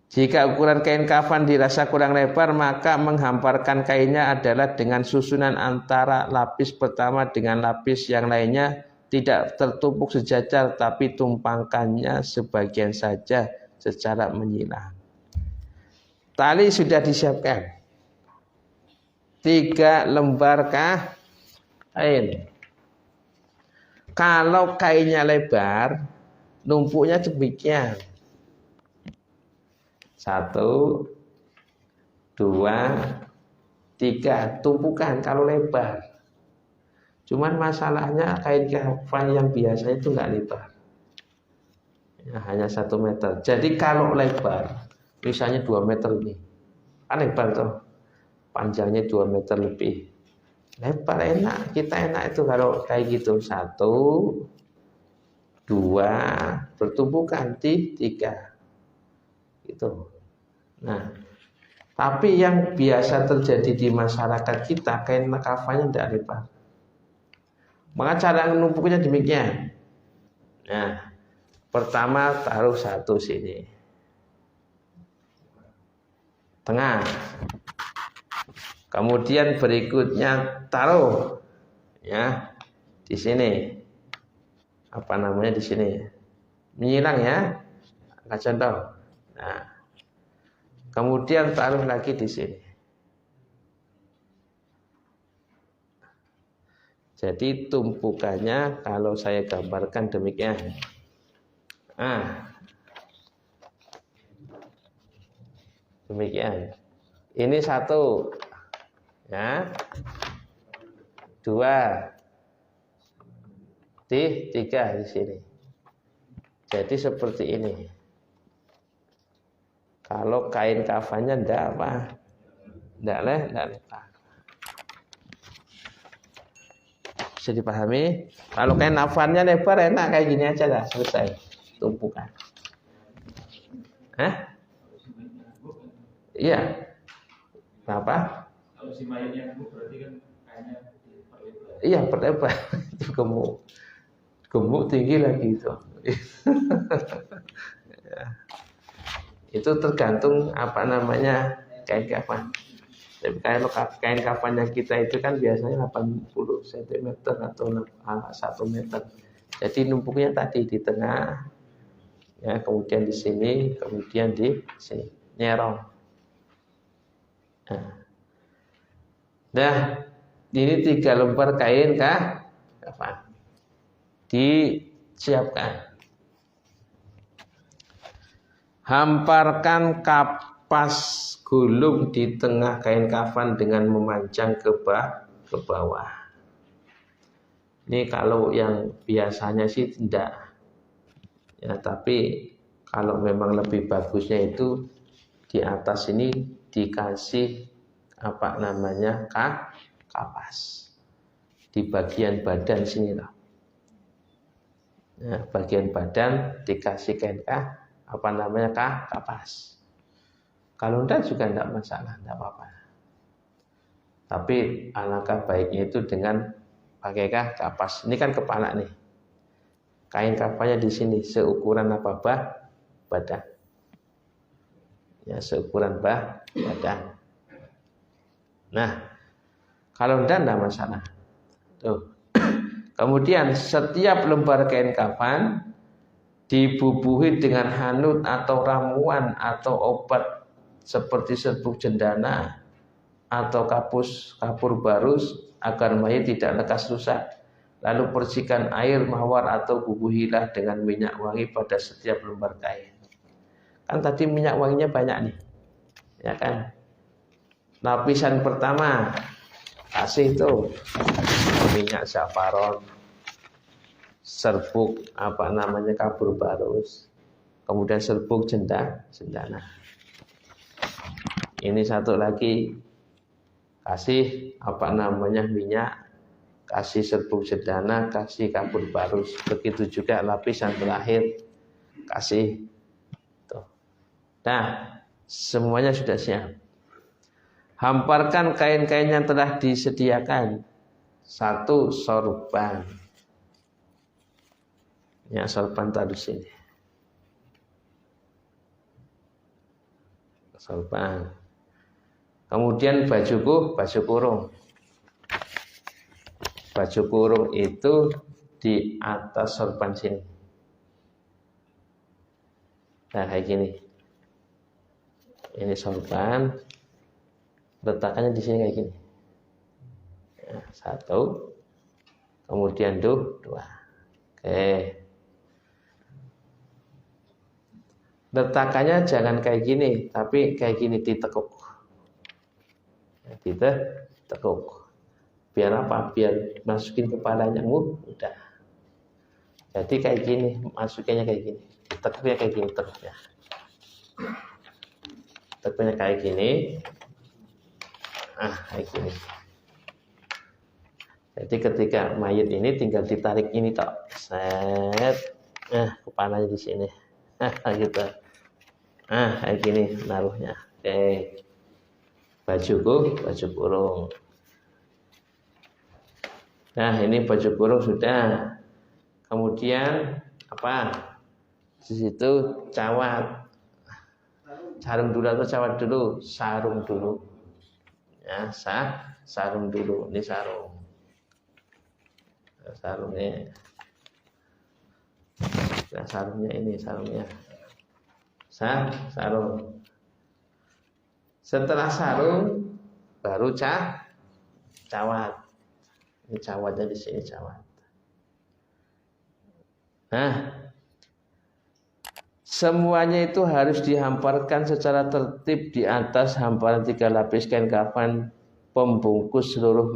S2: Jika ukuran kain kafan dirasa kurang lebar, maka menghamparkan kainnya adalah dengan susunan antara lapis pertama dengan lapis yang lainnya, tidak tertumpuk sejajar, tapi tumpangkannya sebagian saja secara menyilang. Tali sudah disiapkan. 3 lembar kain. Kalau kainnya lebar, numpuknya demikian. 1, 2, 3. Tumpukan kalau lebar. Cuman masalahnya kain kafan yang biasa itu enggak lebar. Ya, hanya 1 meter. Jadi kalau lebar, misalnya 2 meter ini, kan lebar tuh, panjangnya 2 meter lebih, lebar enak, kita enak itu kalau kayak gitu. 1, 2, bertumpukan 3, gitu. Nah, tapi yang biasa terjadi di masyarakat kita, kain kafannya tidak lebar. Maka cara menumpuknya demikian. Nah, Pertama taruh satu sini, tengah. Kemudian berikutnya taruh ya di sini. Apa namanya di sini? Menyilang ya. Contoh. Nah. Kemudian taruh lagi di sini. Jadi tumpukannya kalau saya gambarkan demikian. Demikian. Ini satu, ya, dua, tiga di sini. Jadi seperti ini. Kalau kain kafannya enggak apa, enggak lepas. Bisa dipahami? Kalau kain kafannya lebar enak kayak gini aja lah, selesai tumpukan. Iya. Kenapa?
S4: Kalau si mayatnya gemuk berarti kan kainnya diperlebar.
S2: Iya, perlebar. Itu gemuk tinggi lagi itu. Ya. Itu tergantung apa namanya kain kafan. Tapi kalau kain kafannya kita itu kan biasanya 80 cm atau 1 meter. Jadi numpuknya tadi di tengah, ya, kemudian di sini, kemudian di sini, nyerong. Nah, ini 3 lembar kain kafan disiapkan. Hamparkan kapas gulung di tengah kain kafan dengan memanjang ke bawah. Ini kalau yang biasanya sih tidak. Ya, tapi kalau memang lebih bagusnya itu di atas ini dikasih apa namanya kapas di bagian badan sini lah. Nah, bagian badan dikasih kain apa namanya kapas. Kalau enggak juga enggak masalah, enggak apa-apa. Tapi alangkah baiknya itu dengan pakai kapas. Ini kan kepala nih. Kain kafannya di sini seukuran apa badan. Ya, seukuran badan. Nah, kalau enggak masalah. Tuh. Kemudian setiap lembar kain kafan dibubuhi dengan hanut atau ramuan atau obat seperti serbuk cendana atau kapur barus agar mayat tidak lekas rusak. Lalu percikan air mawar atau bubuhilah dengan minyak wangi pada setiap lembar kain. Kan tadi minyak wanginya banyak nih, ya kan? Lapisan pertama kasih itu minyak zafaron, serbuk apa namanya kapur barus, kemudian serbuk cendana. Ini satu lagi kasih apa namanya minyak, kasih serbuk cendana, kasih kapur barus. Begitu juga lapisan terakhir kasih. Tuh. Nah, semuanya sudah siap. Hamparkan kain-kain yang telah disediakan. 1 sorban. Ya, sorban taruh sini. Sorban. Kemudian baju kurung. Baju kurung itu di atas sorban sini. Nah, kayak gini. Ini sorban. Letakkannya di sini kayak gini. Ya, 1. Kemudian 2. Oke. Letakkannya jangan kayak gini, tapi kayak gini ditekuk. Ditekuk. Biar apa? Biar masukin kepalanya mudah. Jadi kayak gini, masukinnya kayak gini. Tekuknya kayak gini tekuknya. Tekuknya kayak gini. Kayak gini. Jadi ketika mayat ini tinggal ditarik ini tok. Set. Kepalanya di sini. Gitu. Kayak gini naruhnya. Oke. Baju kurung. Nah, ini baju kurung sudah. Kemudian apa? Di situ cawat. Sarung dulu atau cawat dulu? Sarung dulu. Ya, sarung dulu. Ini sarung. Sarungnya. Nah, sarungnya ini sarungnya. Sarung. Setelah sarung baru cawat. Ini cawatnya di sini cawat. Nah, semuanya itu harus dihamparkan secara tertib di atas hamparan 3 lapis kain kafan pembungkus seluruh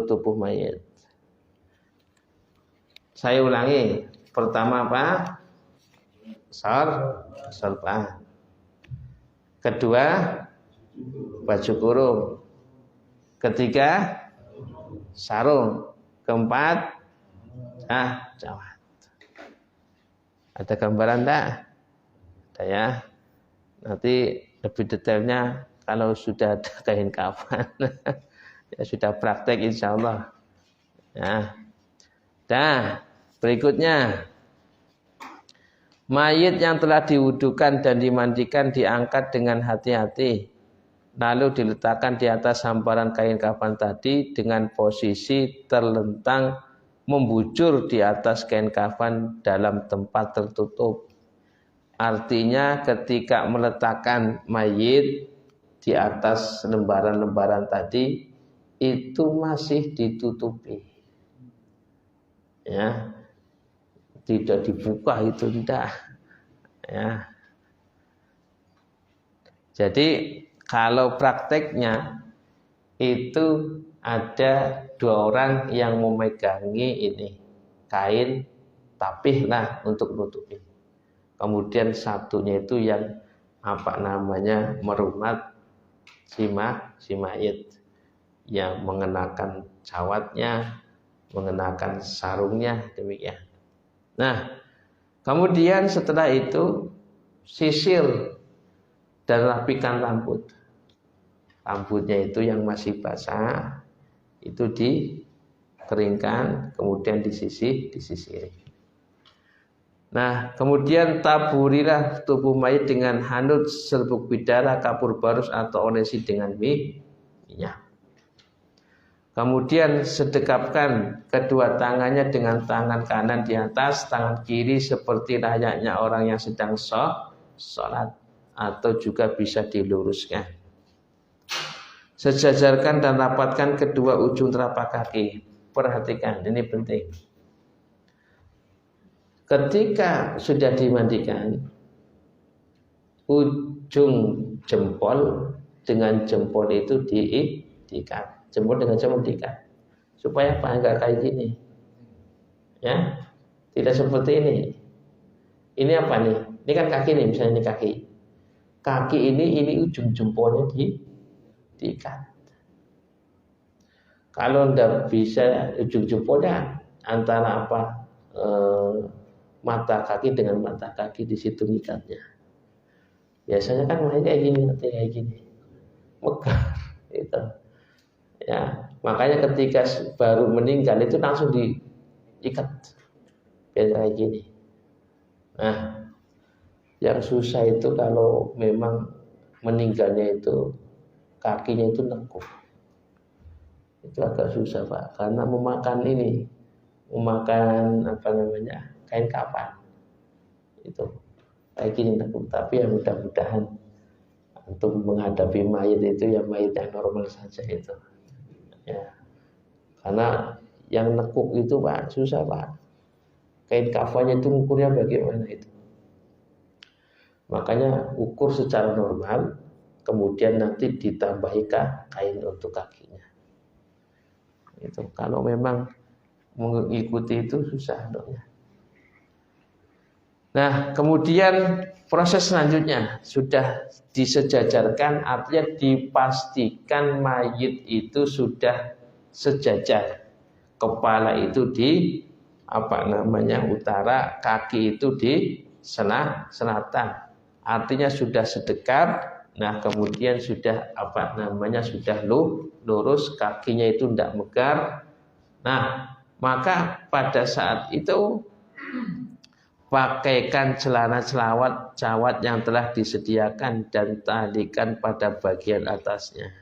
S2: tubuh mayit. Saya ulangi. Pertama apa? Sorban. Kedua, baju kurung. Ketiga, sarung. Keempat, cawat. Ada gambaran enggak? Ada ya. Nanti lebih detailnya kalau sudah ada kain kafan. Ya sudah praktek insya Allah. Ya. Nah, berikutnya. Mayit yang telah diwudukan dan dimandikan diangkat dengan hati-hati. Lalu diletakkan di atas hamparan kain kafan tadi dengan posisi terlentang membujur di atas kain kafan dalam tempat tertutup. Artinya ketika meletakkan mayit di atas lembaran-lembaran tadi itu masih ditutupi. Ya. Tidak dibuka itu tidak. Ya. Jadi kalau prakteknya itu ada 2 orang yang memegangi ini kain tapih lah untuk nutupi. Kemudian satunya itu yang merumat si mayit yang mengenakan cawatnya, mengenakan sarungnya demikian. Nah, kemudian setelah itu sisir dan rapikan rambut. Rambutnya itu yang masih basah itu dikeringkan, kemudian disisiri. Nah, kemudian taburilah tubuh mayit dengan hanut serbuk bidara, kapur barus atau olesi dengan minyak. Kemudian sedekapkan kedua tangannya dengan tangan kanan di atas, tangan kiri seperti layaknya orang yang sedang sholat, atau juga bisa diluruskan. Sejajarkan dan rapatkan kedua ujung telapak kaki. Perhatikan, ini penting. Ketika sudah dimandikan, ujung jempol dengan jempol itu diikat. Jempol dengan jempol diikat. Supaya apa? Enggak kayak gini. Ya. Tidak seperti ini. Ini apa nih? Ini kan kaki nih, misalnya ini kaki. Kaki ini ujung jempolnya diikat. Kalau enggak bisa ujung jempolnya antara apa? Mata kaki dengan mata kaki di situ ngikatnya. Biasanya kan mulai kayak gini. Mekar itu. Ya, makanya ketika baru meninggal itu langsung diikat biar kayak gini. Nah, yang susah itu kalau memang meninggalnya itu kakinya itu nekuk. Itu agak susah Pak, karena memakan kain kafan itu kayak gini nekuk. Tapi ya mudah-mudahan untuk menghadapi mayit itu ya mayit yang normal saja itu. Ya, karena yang nekuk itu Pak susah Pak. Kain kafannya itu ukurnya bagaimana itu. Makanya ukur secara normal, kemudian nanti ditambahi kain untuk kakinya. Itu kalau memang mengikuti itu susah dong. Nah, kemudian proses selanjutnya sudah disejajarkan, artinya dipastikan mayit itu sudah sejajar. Kepala itu di utara, kaki itu di selatan. Artinya sudah sedekap. Nah, kemudian sudah sudah lurus, kakinya itu tidak mekar. Nah, maka pada saat itu pakaikan celana cawat yang telah disediakan dan talikan pada bagian atasnya.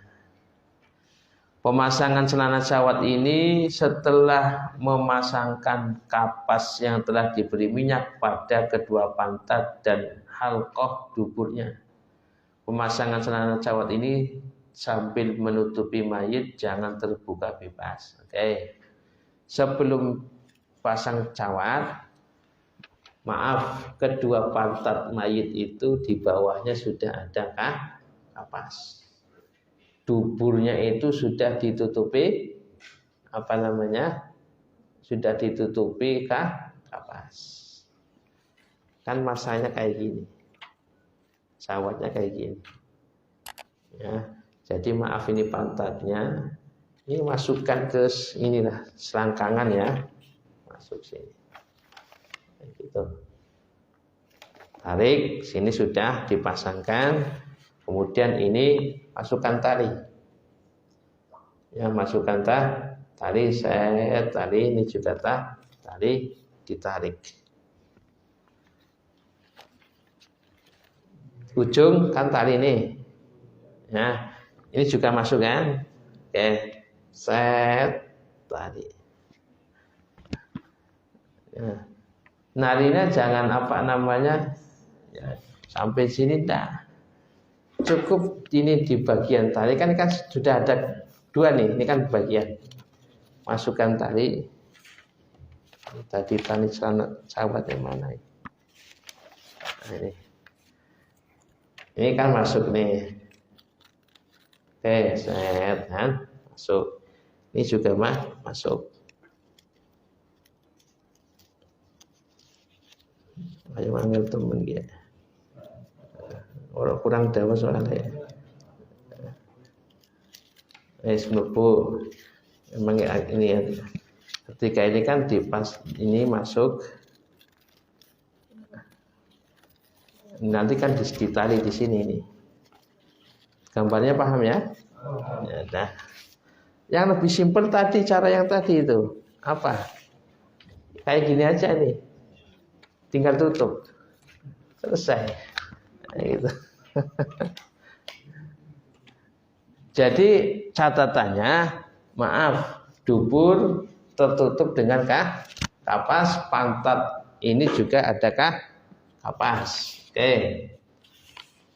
S2: Pemasangan celana cawat ini setelah memasangkan kapas yang telah diberi minyak pada kedua pantat dan halqah duburnya. Pemasangan celana cawat ini sambil menutupi mayit, jangan terbuka bebas. Oke. Sebelum pasang cawat, maaf, kedua pantat mayit itu di bawahnya sudah ada kapas. Duburnya itu sudah ditutupi sudah ditutupi kapas. Kan masanya kayak gini. Cawatnya kayak gini. Ya. Jadi maaf, ini pantatnya. Ini masukkan ke inilah selangkangan ya. Masuk sini. Gitu. Tarik, sini sudah dipasangkan. Kemudian ini masukkan tali. Ya, masukkan tali, tali ini juga tali ditarik. Ujung kan tali ini. Ya, ini juga masuk kan? Oke. Tali. Ya. Narinya jangan ya, sampai sini dah. Cukup ini di bagian tali kan sudah ada dua nih. Ini kan bagian. Masukkan tali. Tadi tali celana cawat yang mana ini? Nah, ini. Ini kan masuk nih. Oke, kan? Masuk. Ini juga masuk. Ayo manggil temen dia. Orang kurang dawa soalnya. Mlebu. Memang ini ya. Ketika ini kan ini masuk. Nanti kan ditali di sini nih. Gambarnya paham ya? Ya, nah. Yang lebih simpel tadi, cara yang tadi itu apa? Kayak gini aja nih. Tinggal tutup. Selesai. Nah, gitu. Jadi catatannya, maaf, dubur tertutup dengan kapas, pantat ini juga ada kapas. Oke.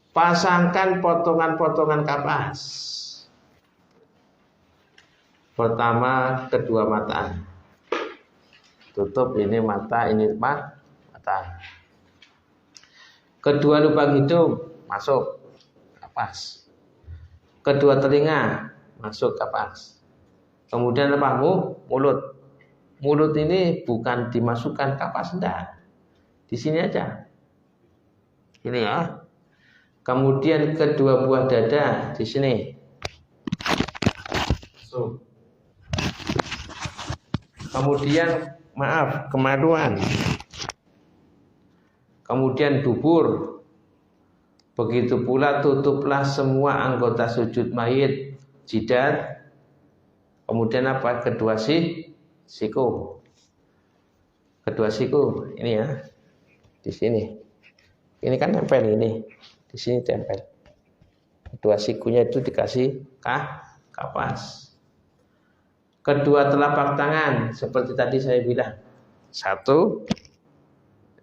S2: Pasangkan potongan-potongan kapas. Pertama, kedua mata. Tutup ini mata, ini mata. Kedua lubang hidung masuk kapas. Kedua telinga masuk kapas. Kemudian apa? Mulut. Mulut ini bukan dimasukkan kapas, enggak. Di sini aja. Ini ya. Kemudian kedua buah dada di sini. Kemudian maaf, kemaluan. Kemudian dubur. Begitu pula tutuplah semua anggota sujud mayit, jidat. Kemudian apa? Kedua siku. Kedua siku ini ya. Di sini. Ini kan nempel ini. Di sini tempel. Kedua sikunya itu dikasih kapas. Kedua telapak tangan seperti tadi saya bilang. Satu.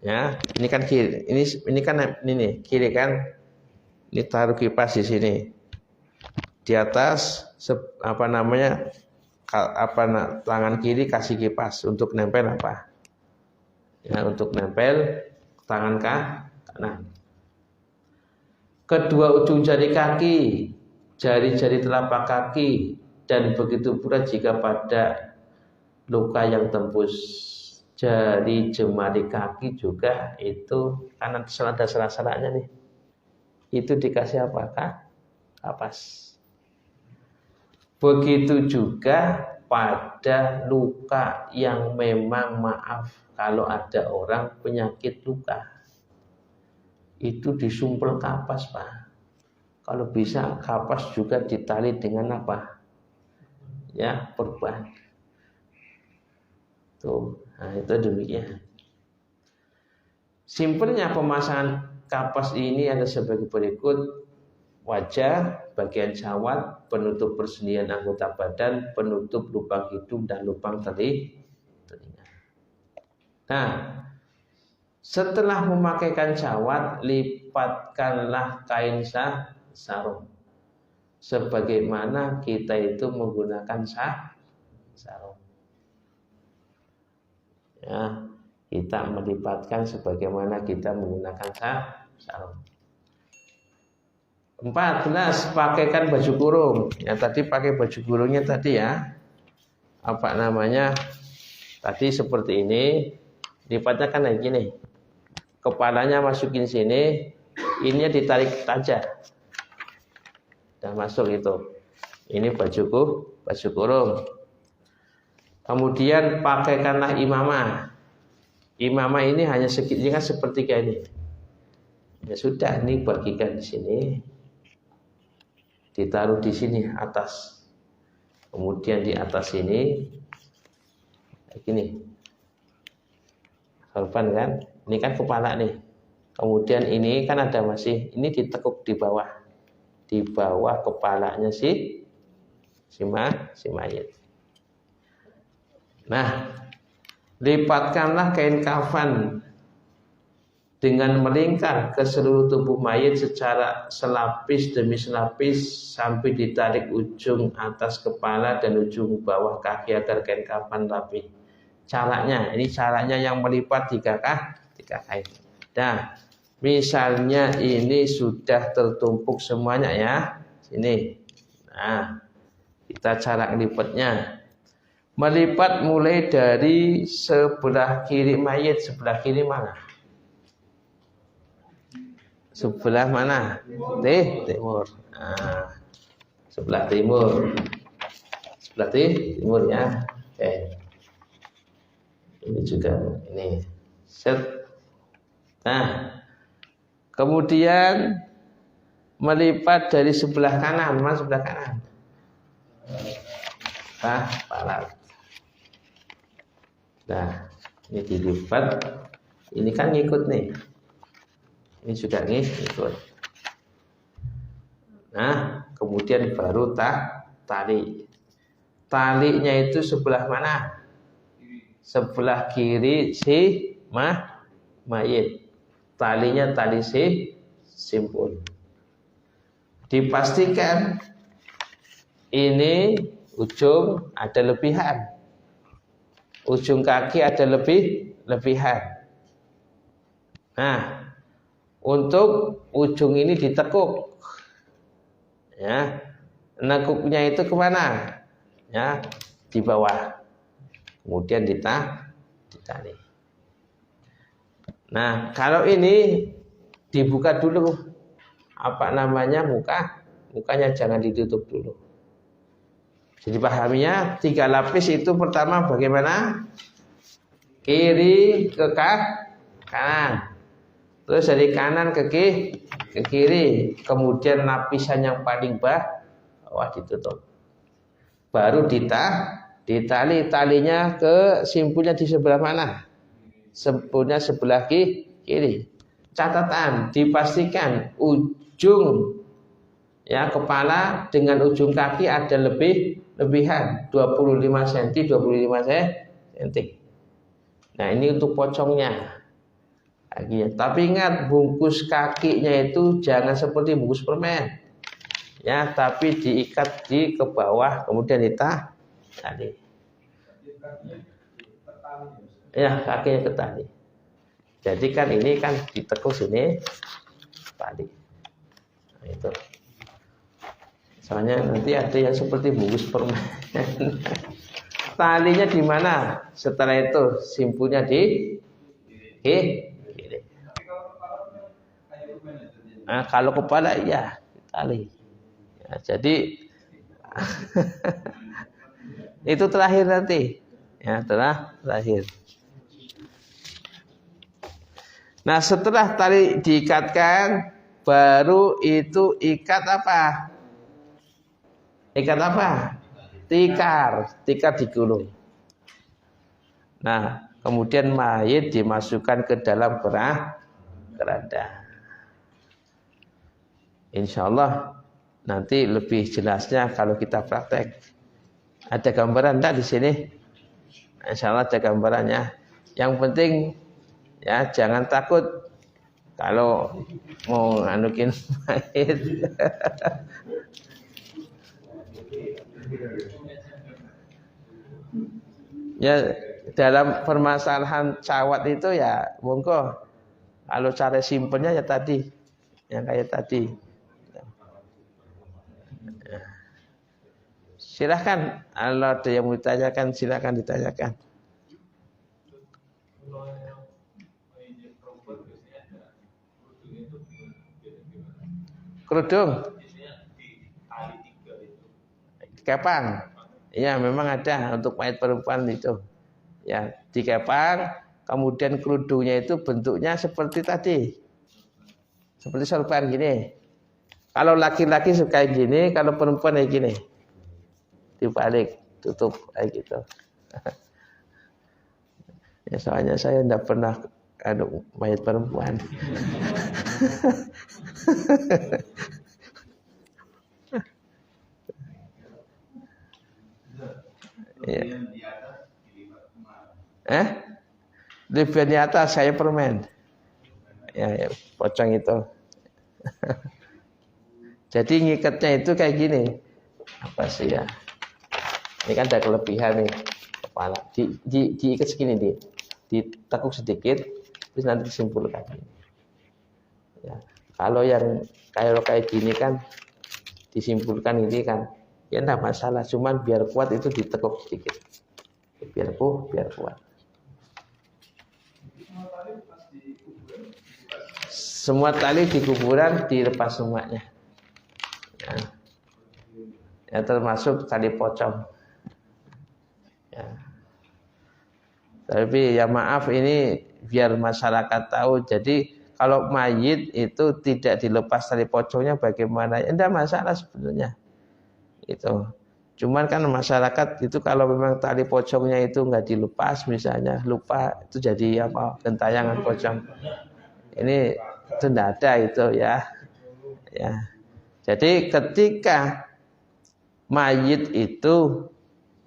S2: Ya, ini kan kiri. Ini kan ini kiri kan. Ini taruh kipas di sini. Di atas tangan kiri kasih kipas untuk nempel apa? Ya, untuk nempel tangan kanan. Kedua ujung jari kaki, jari-jari telapak kaki, dan begitu pula jika pada luka yang tembus jari jemari kaki juga itu kanan ada salah-salahnya nih. Itu dikasih apa? Kapas. Begitu juga pada luka yang memang maaf kalau ada orang penyakit luka. Itu disumpel kapas, Pak. Kalau bisa kapas juga ditali dengan apa? Ya, perban. Tuh, nah itu demikian. Simpelnya pemasangan kapas ini ada sebagai berikut: wajah, bagian syawat, penutup persendian anggota badan, penutup lubang hidung dan lubang telinga. Nah, setelah memakaikan syawat, lipatkanlah kain sarung. Sebagaimana kita itu menggunakan sarung. Ya, kita melipatkan sebagaimana kita menggunakan sarung. 14. Pakaikan baju kurung. Yang tadi pakai baju kurungnya tadi ya. Apa namanya? Tadi seperti ini. Lipatnya kan kayak gini. Kepalanya masukin sini, ininya ditarik saja. Dan masuk itu. Ini baju kurung. Kemudian pakaikanlah imamah. Imamah ini hanya segitiga seperti kayak ini. Ya sudah, ini bagikan di sini. Ditaruh di sini atas. Kemudian di atas ini kayak gini. Sorban kan? Ini kan kepala nih. Kemudian ini kan ada masih, ini ditekuk di bawah. Di bawah kepalanya si mayit. Nah, lipatkanlah kain kafan dengan melingkar ke seluruh tubuh mayit secara selapis demi selapis sampai ditarik ujung atas kepala dan ujung bawah kaki agar kain kafan rapi. Caranya, ini caranya yang melipat 3 kain. Nah, misalnya ini sudah tertumpuk semuanya ya, sini. Nah, kita cara lipatnya. Melipat mulai dari sebelah kiri mayit. Sebelah kiri mana? Sebelah mana? Timur. Nah, sebelah timur. Sebelah timur ya. Oke. Ini juga ini. Set. Nah, kemudian melipat dari sebelah kanan. Mana sebelah kanan? Barat. Nah, ini dilipat. Ini kan ngikut nih. Ini juga ngikut. Nah, kemudian baru tali. Talinya itu sebelah mana? Sebelah kiri si mayit. Talinya tali simpul. Dipastikan ini ujung ada lebihan. Ujung kaki ada lebihan. Nah, untuk ujung ini ditekuk. Ya. Nekuknya itu kemana? Ya, di bawah. Kemudian ditali. Nah, kalau ini dibuka dulu. Apa namanya? Mukanya jangan ditutup dulu. Jadi pahaminya 3 lapis itu pertama bagaimana? Kiri ke kanan. Terus dari kanan ke kiri. Kemudian lapisan yang paling bawah ditutup. Baru ditali. Talinya ke simpulnya di sebelah mana? Simpulnya sebelah kiri. Catatan, dipastikan ujung ya kepala dengan ujung kaki ada lebihan 25 cm. Nah, ini untuk pocongnya. Tapi ingat, bungkus kakinya itu jangan seperti bungkus permen. Ya, tapi diikat ke bawah kemudian ditali. Ya, kakinya ketali. Jadi kan ini kan ditekuk sini tali. Nah, itu. Soalnya nanti ada yang seperti bungkus permen. Talinya di mana? Setelah itu simpulnya di kiri. Nah, kalau kepala iya tali. Ya, jadi itu terakhir nanti. Ya, terakhir. Nah, setelah tali diikatkan, baru itu ikat apa? Tikar digulung. Nah, kemudian mayit dimasukkan ke dalam keranda. Insya Allah nanti lebih jelasnya kalau kita praktek. Ada gambaran enggak di sini? Insya Allah ada gambarannya. Yang penting ya jangan takut kalau mau nganukin mayit. Ya dalam permasalahan cawat itu ya monggo. Kalau cara simpelnya ya tadi, yang kayak tadi. Silahkan, kalau ada yang mau ditanyakan silahkan ditanyakan. Kerudung, kepang, ya memang ada untuk mayat perempuan itu. Ya dikepang, kemudian kerudungnya itu bentuknya seperti tadi, seperti sorban gini. Kalau laki-laki suka gini, kalau perempuan kayak gini. Dibalik, tutup kayak gitu. Ya soalnya saya tidak pernah mayat perempuan. Ya. Lebihan di atas saya permen. Ya, pocong itu. Jadi ngikatnya itu kayak gini. Apa sih ya? Ini kan ada kelebihan nih kepala. Diikat segini ditekuk sedikit, terus nanti disimpulkan. Ya. Kalau yang kayak gini kan disimpulkan ini kan, ya enggak masalah. Cuman biar kuat itu ditekuk sedikit. Biar kuat. Semua tali di kuburan dilepas semuanya. Ya termasuk tali pocong. Ya. Tapi ya maaf ini biar masyarakat tahu. Jadi kalau mayit itu tidak dilepas tali pocongnya bagaimana? Ya enggak masalah sebenarnya. Itu. Cuman kan masyarakat itu kalau memang tali pocongnya itu enggak dilepas misalnya lupa itu jadi apa? Gentayangan pocong. Ini itu enggak ada itu ya. Ya. Jadi ketika mayit itu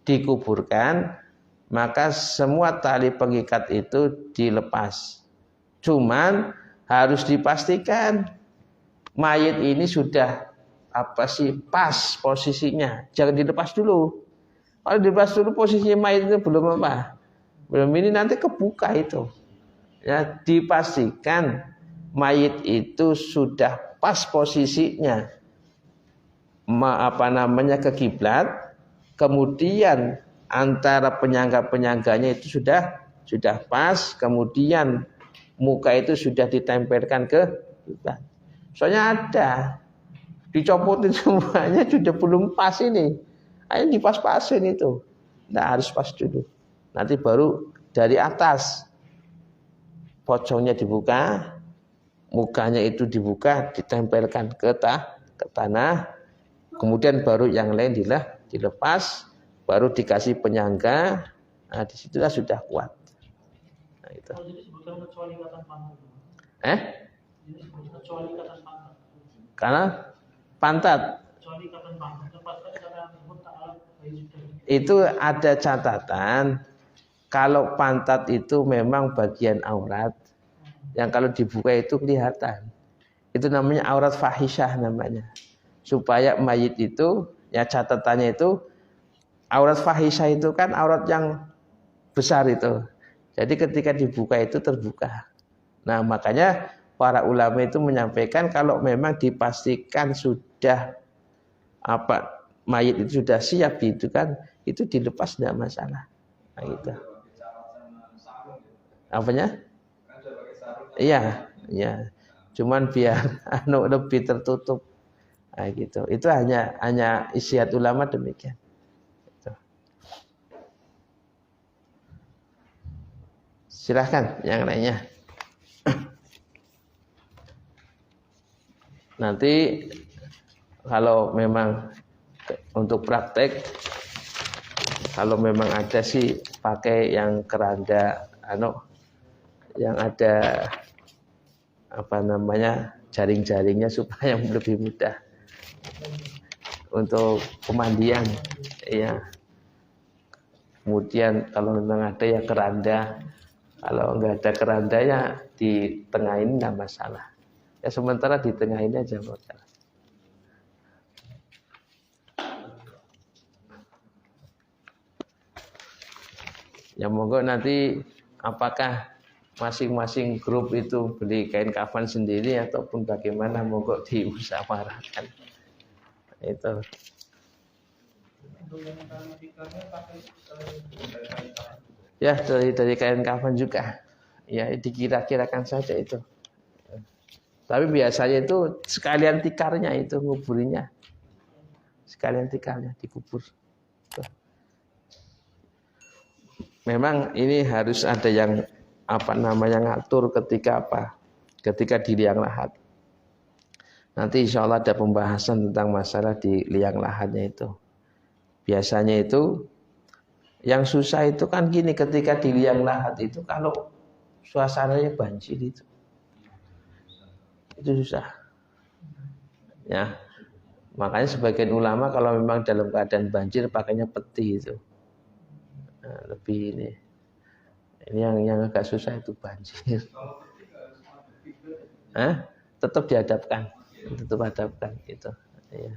S2: dikuburkan, maka semua tali pengikat itu dilepas. Cuman harus dipastikan mayit ini sudah pas posisinya. Jangan dilepas dulu. Kalau dilepas dulu posisinya mayit itu belum apa? Belum ini nanti kebuka itu. Ya, dipastikan mayit itu sudah pas posisinya. Ke kiblat, kemudian antara penyangga-penyangganya itu sudah pas, kemudian muka itu sudah ditempelkan ke kiblat. Soalnya ada dicopotin semuanya sudah belum pas ini. Ayo dipas-pasin itu. Nah, harus pas dulu. Nanti baru dari atas pocongnya dibuka, mukanya itu dibuka, ditempelkan ke tanah. Kemudian baru yang lain dilepas, baru dikasih penyangga. Nah, disitulah sudah kuat. Nah, itu. Karena pantat. Itu ada catatan. Kalau pantat itu memang bagian aurat, yang kalau dibuka itu kelihatan. Itu namanya aurat fahisyah namanya. Supaya mayit itu, ya catatannya itu, aurat fahisyah itu kan aurat yang besar itu. Jadi ketika dibuka itu terbuka. Nah makanya para ulama itu menyampaikan kalau memang dipastikan sudah mayit itu sudah siap itu kan, itu dilepas tidak masalah. Nah gitu. Apanya? Iya. Cuman biar lebih tertutup. Nah, gitu. Itu hanya istiad ulama demikian. Gitu. Silahkan yang lainnya. Nanti kalau memang untuk praktek, kalau memang ada sih pakai yang keranda yang ada jaring-jaringnya supaya lebih mudah untuk pemandian. Iya. Kemudian kalau memang ada ya keranda, kalau nggak ada keranda ya di tengah ini nggak masalah. Ya sementara di tengah ini aja masalah. Ya monggo nanti apakah masing-masing grup itu beli kain kafan sendiri ataupun bagaimana, monggo dimusyawarahkan. Itu. Ya dari kain kafan juga. Ya dikira-kirakan saja itu. Tapi biasanya itu sekalian tikarnya itu nguburinya. Sekalian tikarnya dikubur. Memang ini harus ada yang ngatur ketika di liang lahat. Nanti insya Allah ada pembahasan tentang masalah di liang lahatnya itu. Biasanya itu yang susah itu kan gini, ketika di liang lahat itu kalau suasananya banjir itu susah. Ya, makanya sebagian ulama kalau memang dalam keadaan banjir pakainya peti itu. Nah, lebih ini yang agak susah itu banjir. Tetap dihadapkan gitu. Ya.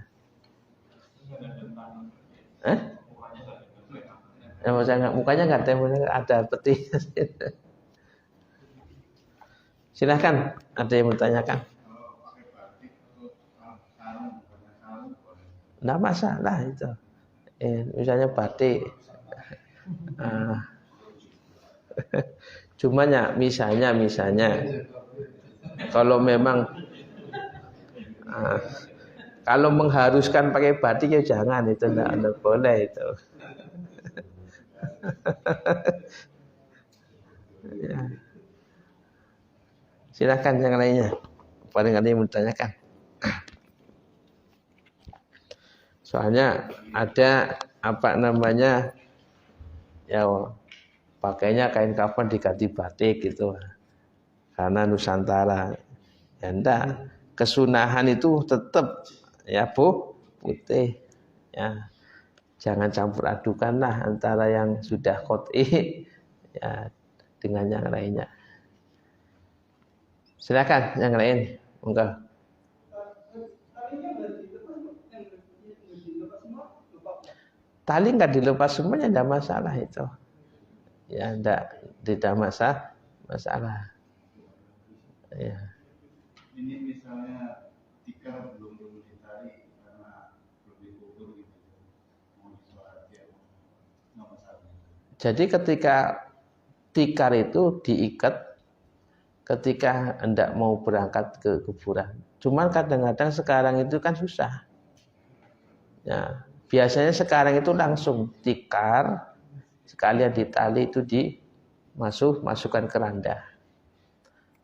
S2: Mukanya nggak ada peti. Silahkan, ada yang bertanyakan. Nggak masalah itu. Misalnya batik. Cuma ya misalnya kalau memang kalau mengharuskan pakai batik ya jangan, itu enggak boleh itu. Ya. Silakan yang lainnya. Paling ada yang bertanyakan. Soalnya ada ya pakainya kain kafan diganti batik gitu. Karena Nusantara. Ya enggak, kesunahan itu tetap ya putih. Ya. Jangan campur adukanlah antara yang sudah qot'i ya dengan yang lainnya. Silakan yang lain. Monggo. Tali nggak dilepas semuanya, tidak masalah itu. Ya tidak masalah. Ya.
S5: Ini misalnya tikar belum ditarik karena belum dikukur gitu. Nggak masalah.
S2: Jadi ketika tikar itu diikat ketika hendak mau berangkat ke kuburan. Cuman kadang-kadang sekarang itu kan susah. Ya, biasanya sekarang itu langsung tikar sekalian ditali itu masukkan keranda.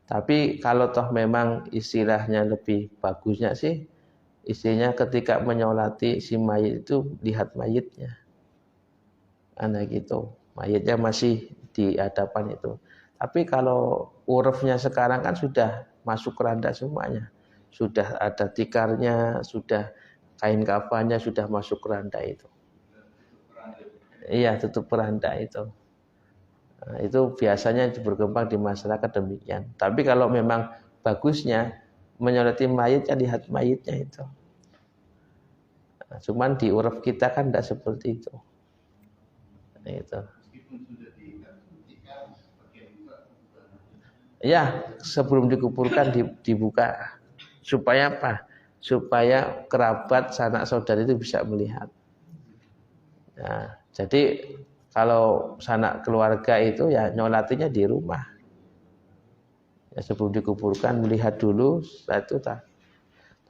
S2: Tapi kalau toh memang istilahnya lebih bagusnya sih, istilahnya ketika menyolati si mayit itu lihat mayitnya. Gitu. Mayitnya masih di hadapan itu. Tapi kalau urufnya sekarang kan sudah masuk keranda semuanya. Sudah ada tikarnya, sudah kain kafannya sudah masuk keranda itu. Iya, tutup keranda itu. Nah, itu biasanya berkembang di masyarakat demikian. Tapi kalau memang bagusnya menyolati mayit, ya lihat mayitnya itu. Nah, cuman di uruf kita kan tidak seperti itu. Nah, itu. Ya, sebelum dikuburkan dibuka. Supaya apa? Supaya kerabat, sanak saudara itu bisa melihat. Nah, jadi kalau sanak keluarga itu ya nyolatinya di rumah. Ya, sebelum dikuburkan melihat dulu, setelah itu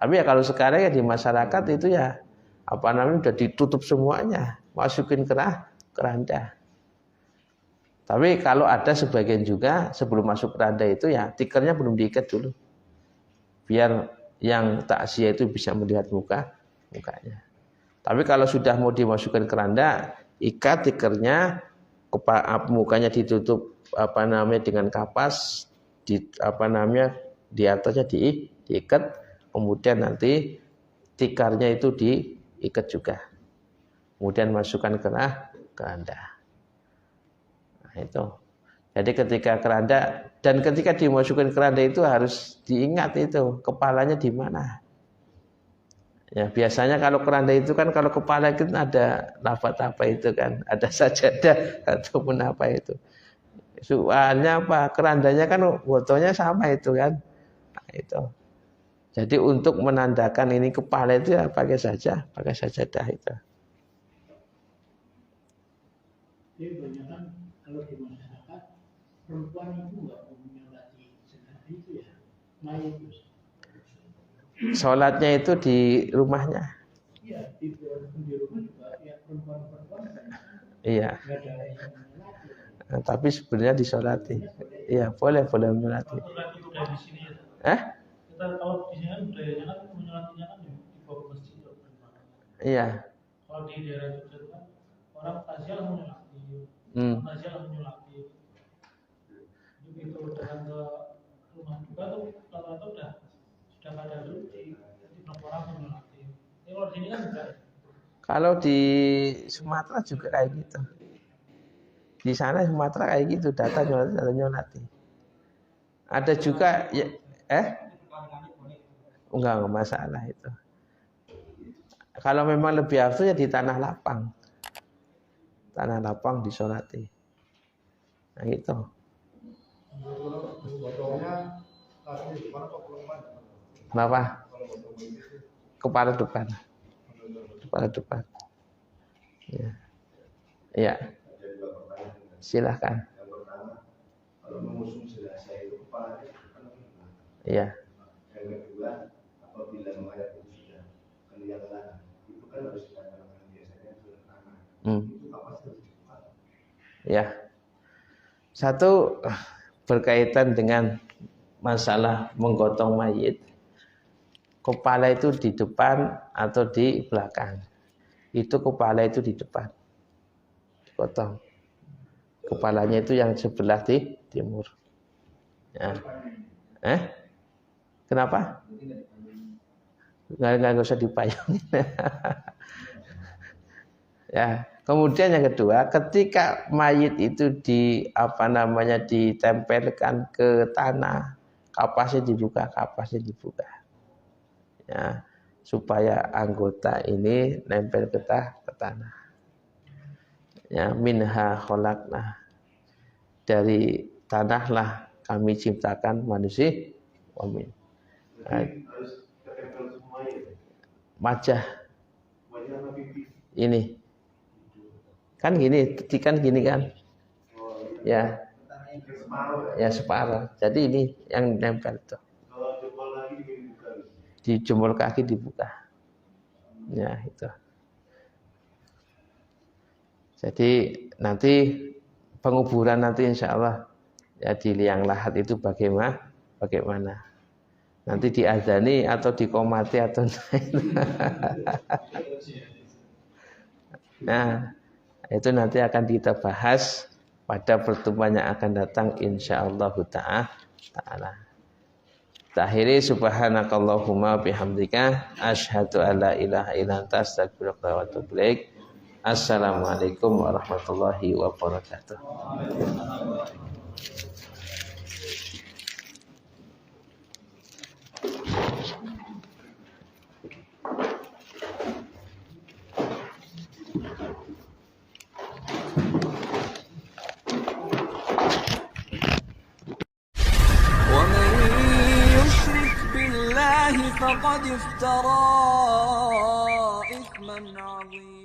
S2: Tapi ya kalau sekarang ya di masyarakat itu ya udah ditutup semuanya, masukin keranda. Tapi kalau ada sebagian juga sebelum masuk keranda itu ya tikernya belum diikat dulu. Biar yang takziah itu bisa melihat mukanya. Tapi kalau sudah mau dimasukkan keranda, ikat tikernya, mukanya ditutup dengan kapas di atasnya diikat, kemudian nanti tikarnya itu diikat juga, kemudian masukkan ke keranda. Nah, itu. Jadi ketika keranda, dan ketika dimasukkan keranda itu harus diingat itu kepalanya di mana. Ya, biasanya kalau keranda itu kan, kalau kepala itu ada lafaz apa itu kan, ada sajadah ataupun apa itu. Soalnya apa? Kerandanya kan fotonya sama itu kan. Nah, itu. Jadi untuk menandakan ini kepala itu ya pakai sajadah itu.
S3: Jadi banyak kan kalau di masyarakat perempuan itu nggak menyolati jenazah itu ya, mayat itu.
S2: Sholatnya itu di rumahnya.
S3: Iya, di rumah juga ya perempuan kan.
S2: Iya.
S3: Nggak ada yang menyolati.
S2: Nah, tapi sebenarnya disolati. Iya, boleh menyolati.
S4: Dari sini ya. Kita kalau di sini kan budayanya kan menyolatinya kan dibawa ke masjid.
S2: Iya.
S4: Kalau di daerah Jogja itu kan orang takziah langsung menyolati. Takziah langsung menyolati. Begitu datang ke rumah duka tuh rata-rata sudah ada dulu di orang menyolati. Ini kalau di sini kan enggak.
S2: Kalau di Sumatera juga kayak gitu. Di sana Sumatera kayak gitu, data nyolati. Ada juga ya, enggak masalah itu. Kalau memang lebih afdal ya di tanah lapang. Tanah lapang disolati. Nah itu. Kenapa? Kepala depan. Ya. Iya. Silahkan.
S5: Yang pertama, kalau mengusung jenazah itu kepalanya
S2: Iya.
S5: Yang kedua, apabila mayat itu sudah kelihatan, itu kan harus ditanyakan biasanya ke tanah. Itu apa sih?
S2: Ya. Satu berkaitan dengan masalah menggotong mayit. Kepala itu di depan atau di belakang. Itu kepala itu di depan. Dipotong. Kepalanya itu yang sebelah di timur. Ya. Kenapa? Nggak usah dipayungin. Ya. Kemudian yang kedua, ketika mayit itu ditempelkan ke tanah, kapasnya dibuka. Ya, supaya anggota ini nempel ke tanah. Ya, minha khalaqna. Dari tanahlah kami ciptakan manusia. Amin. Nah,
S5: harus ketempel semua ya.
S2: Wajah.
S5: Wajah sama pipi.
S2: Ini. Kan gini kan. Ya. Ya separuh. Jadi ini yang nempel tuh.
S5: Kalau jempol lagi dibuka.
S2: Di jempol kaki dibuka. Ya, itu. Jadi nanti penguburan nanti insya Allah ya di liang lahat itu bagaimana? Nanti diazani atau dikomati atau nah, itu nanti akan kita bahas pada pertemuan yang akan datang insyaallah ta'ala. Akhiri subhanakallahumma bihamdika asyhadu alla ilaha illa anta astaghfiruka wa atubu ilaik. Assalamualaikum warahmatullahi wabarakatuh.
S1: فقد افترى إثما عظيما.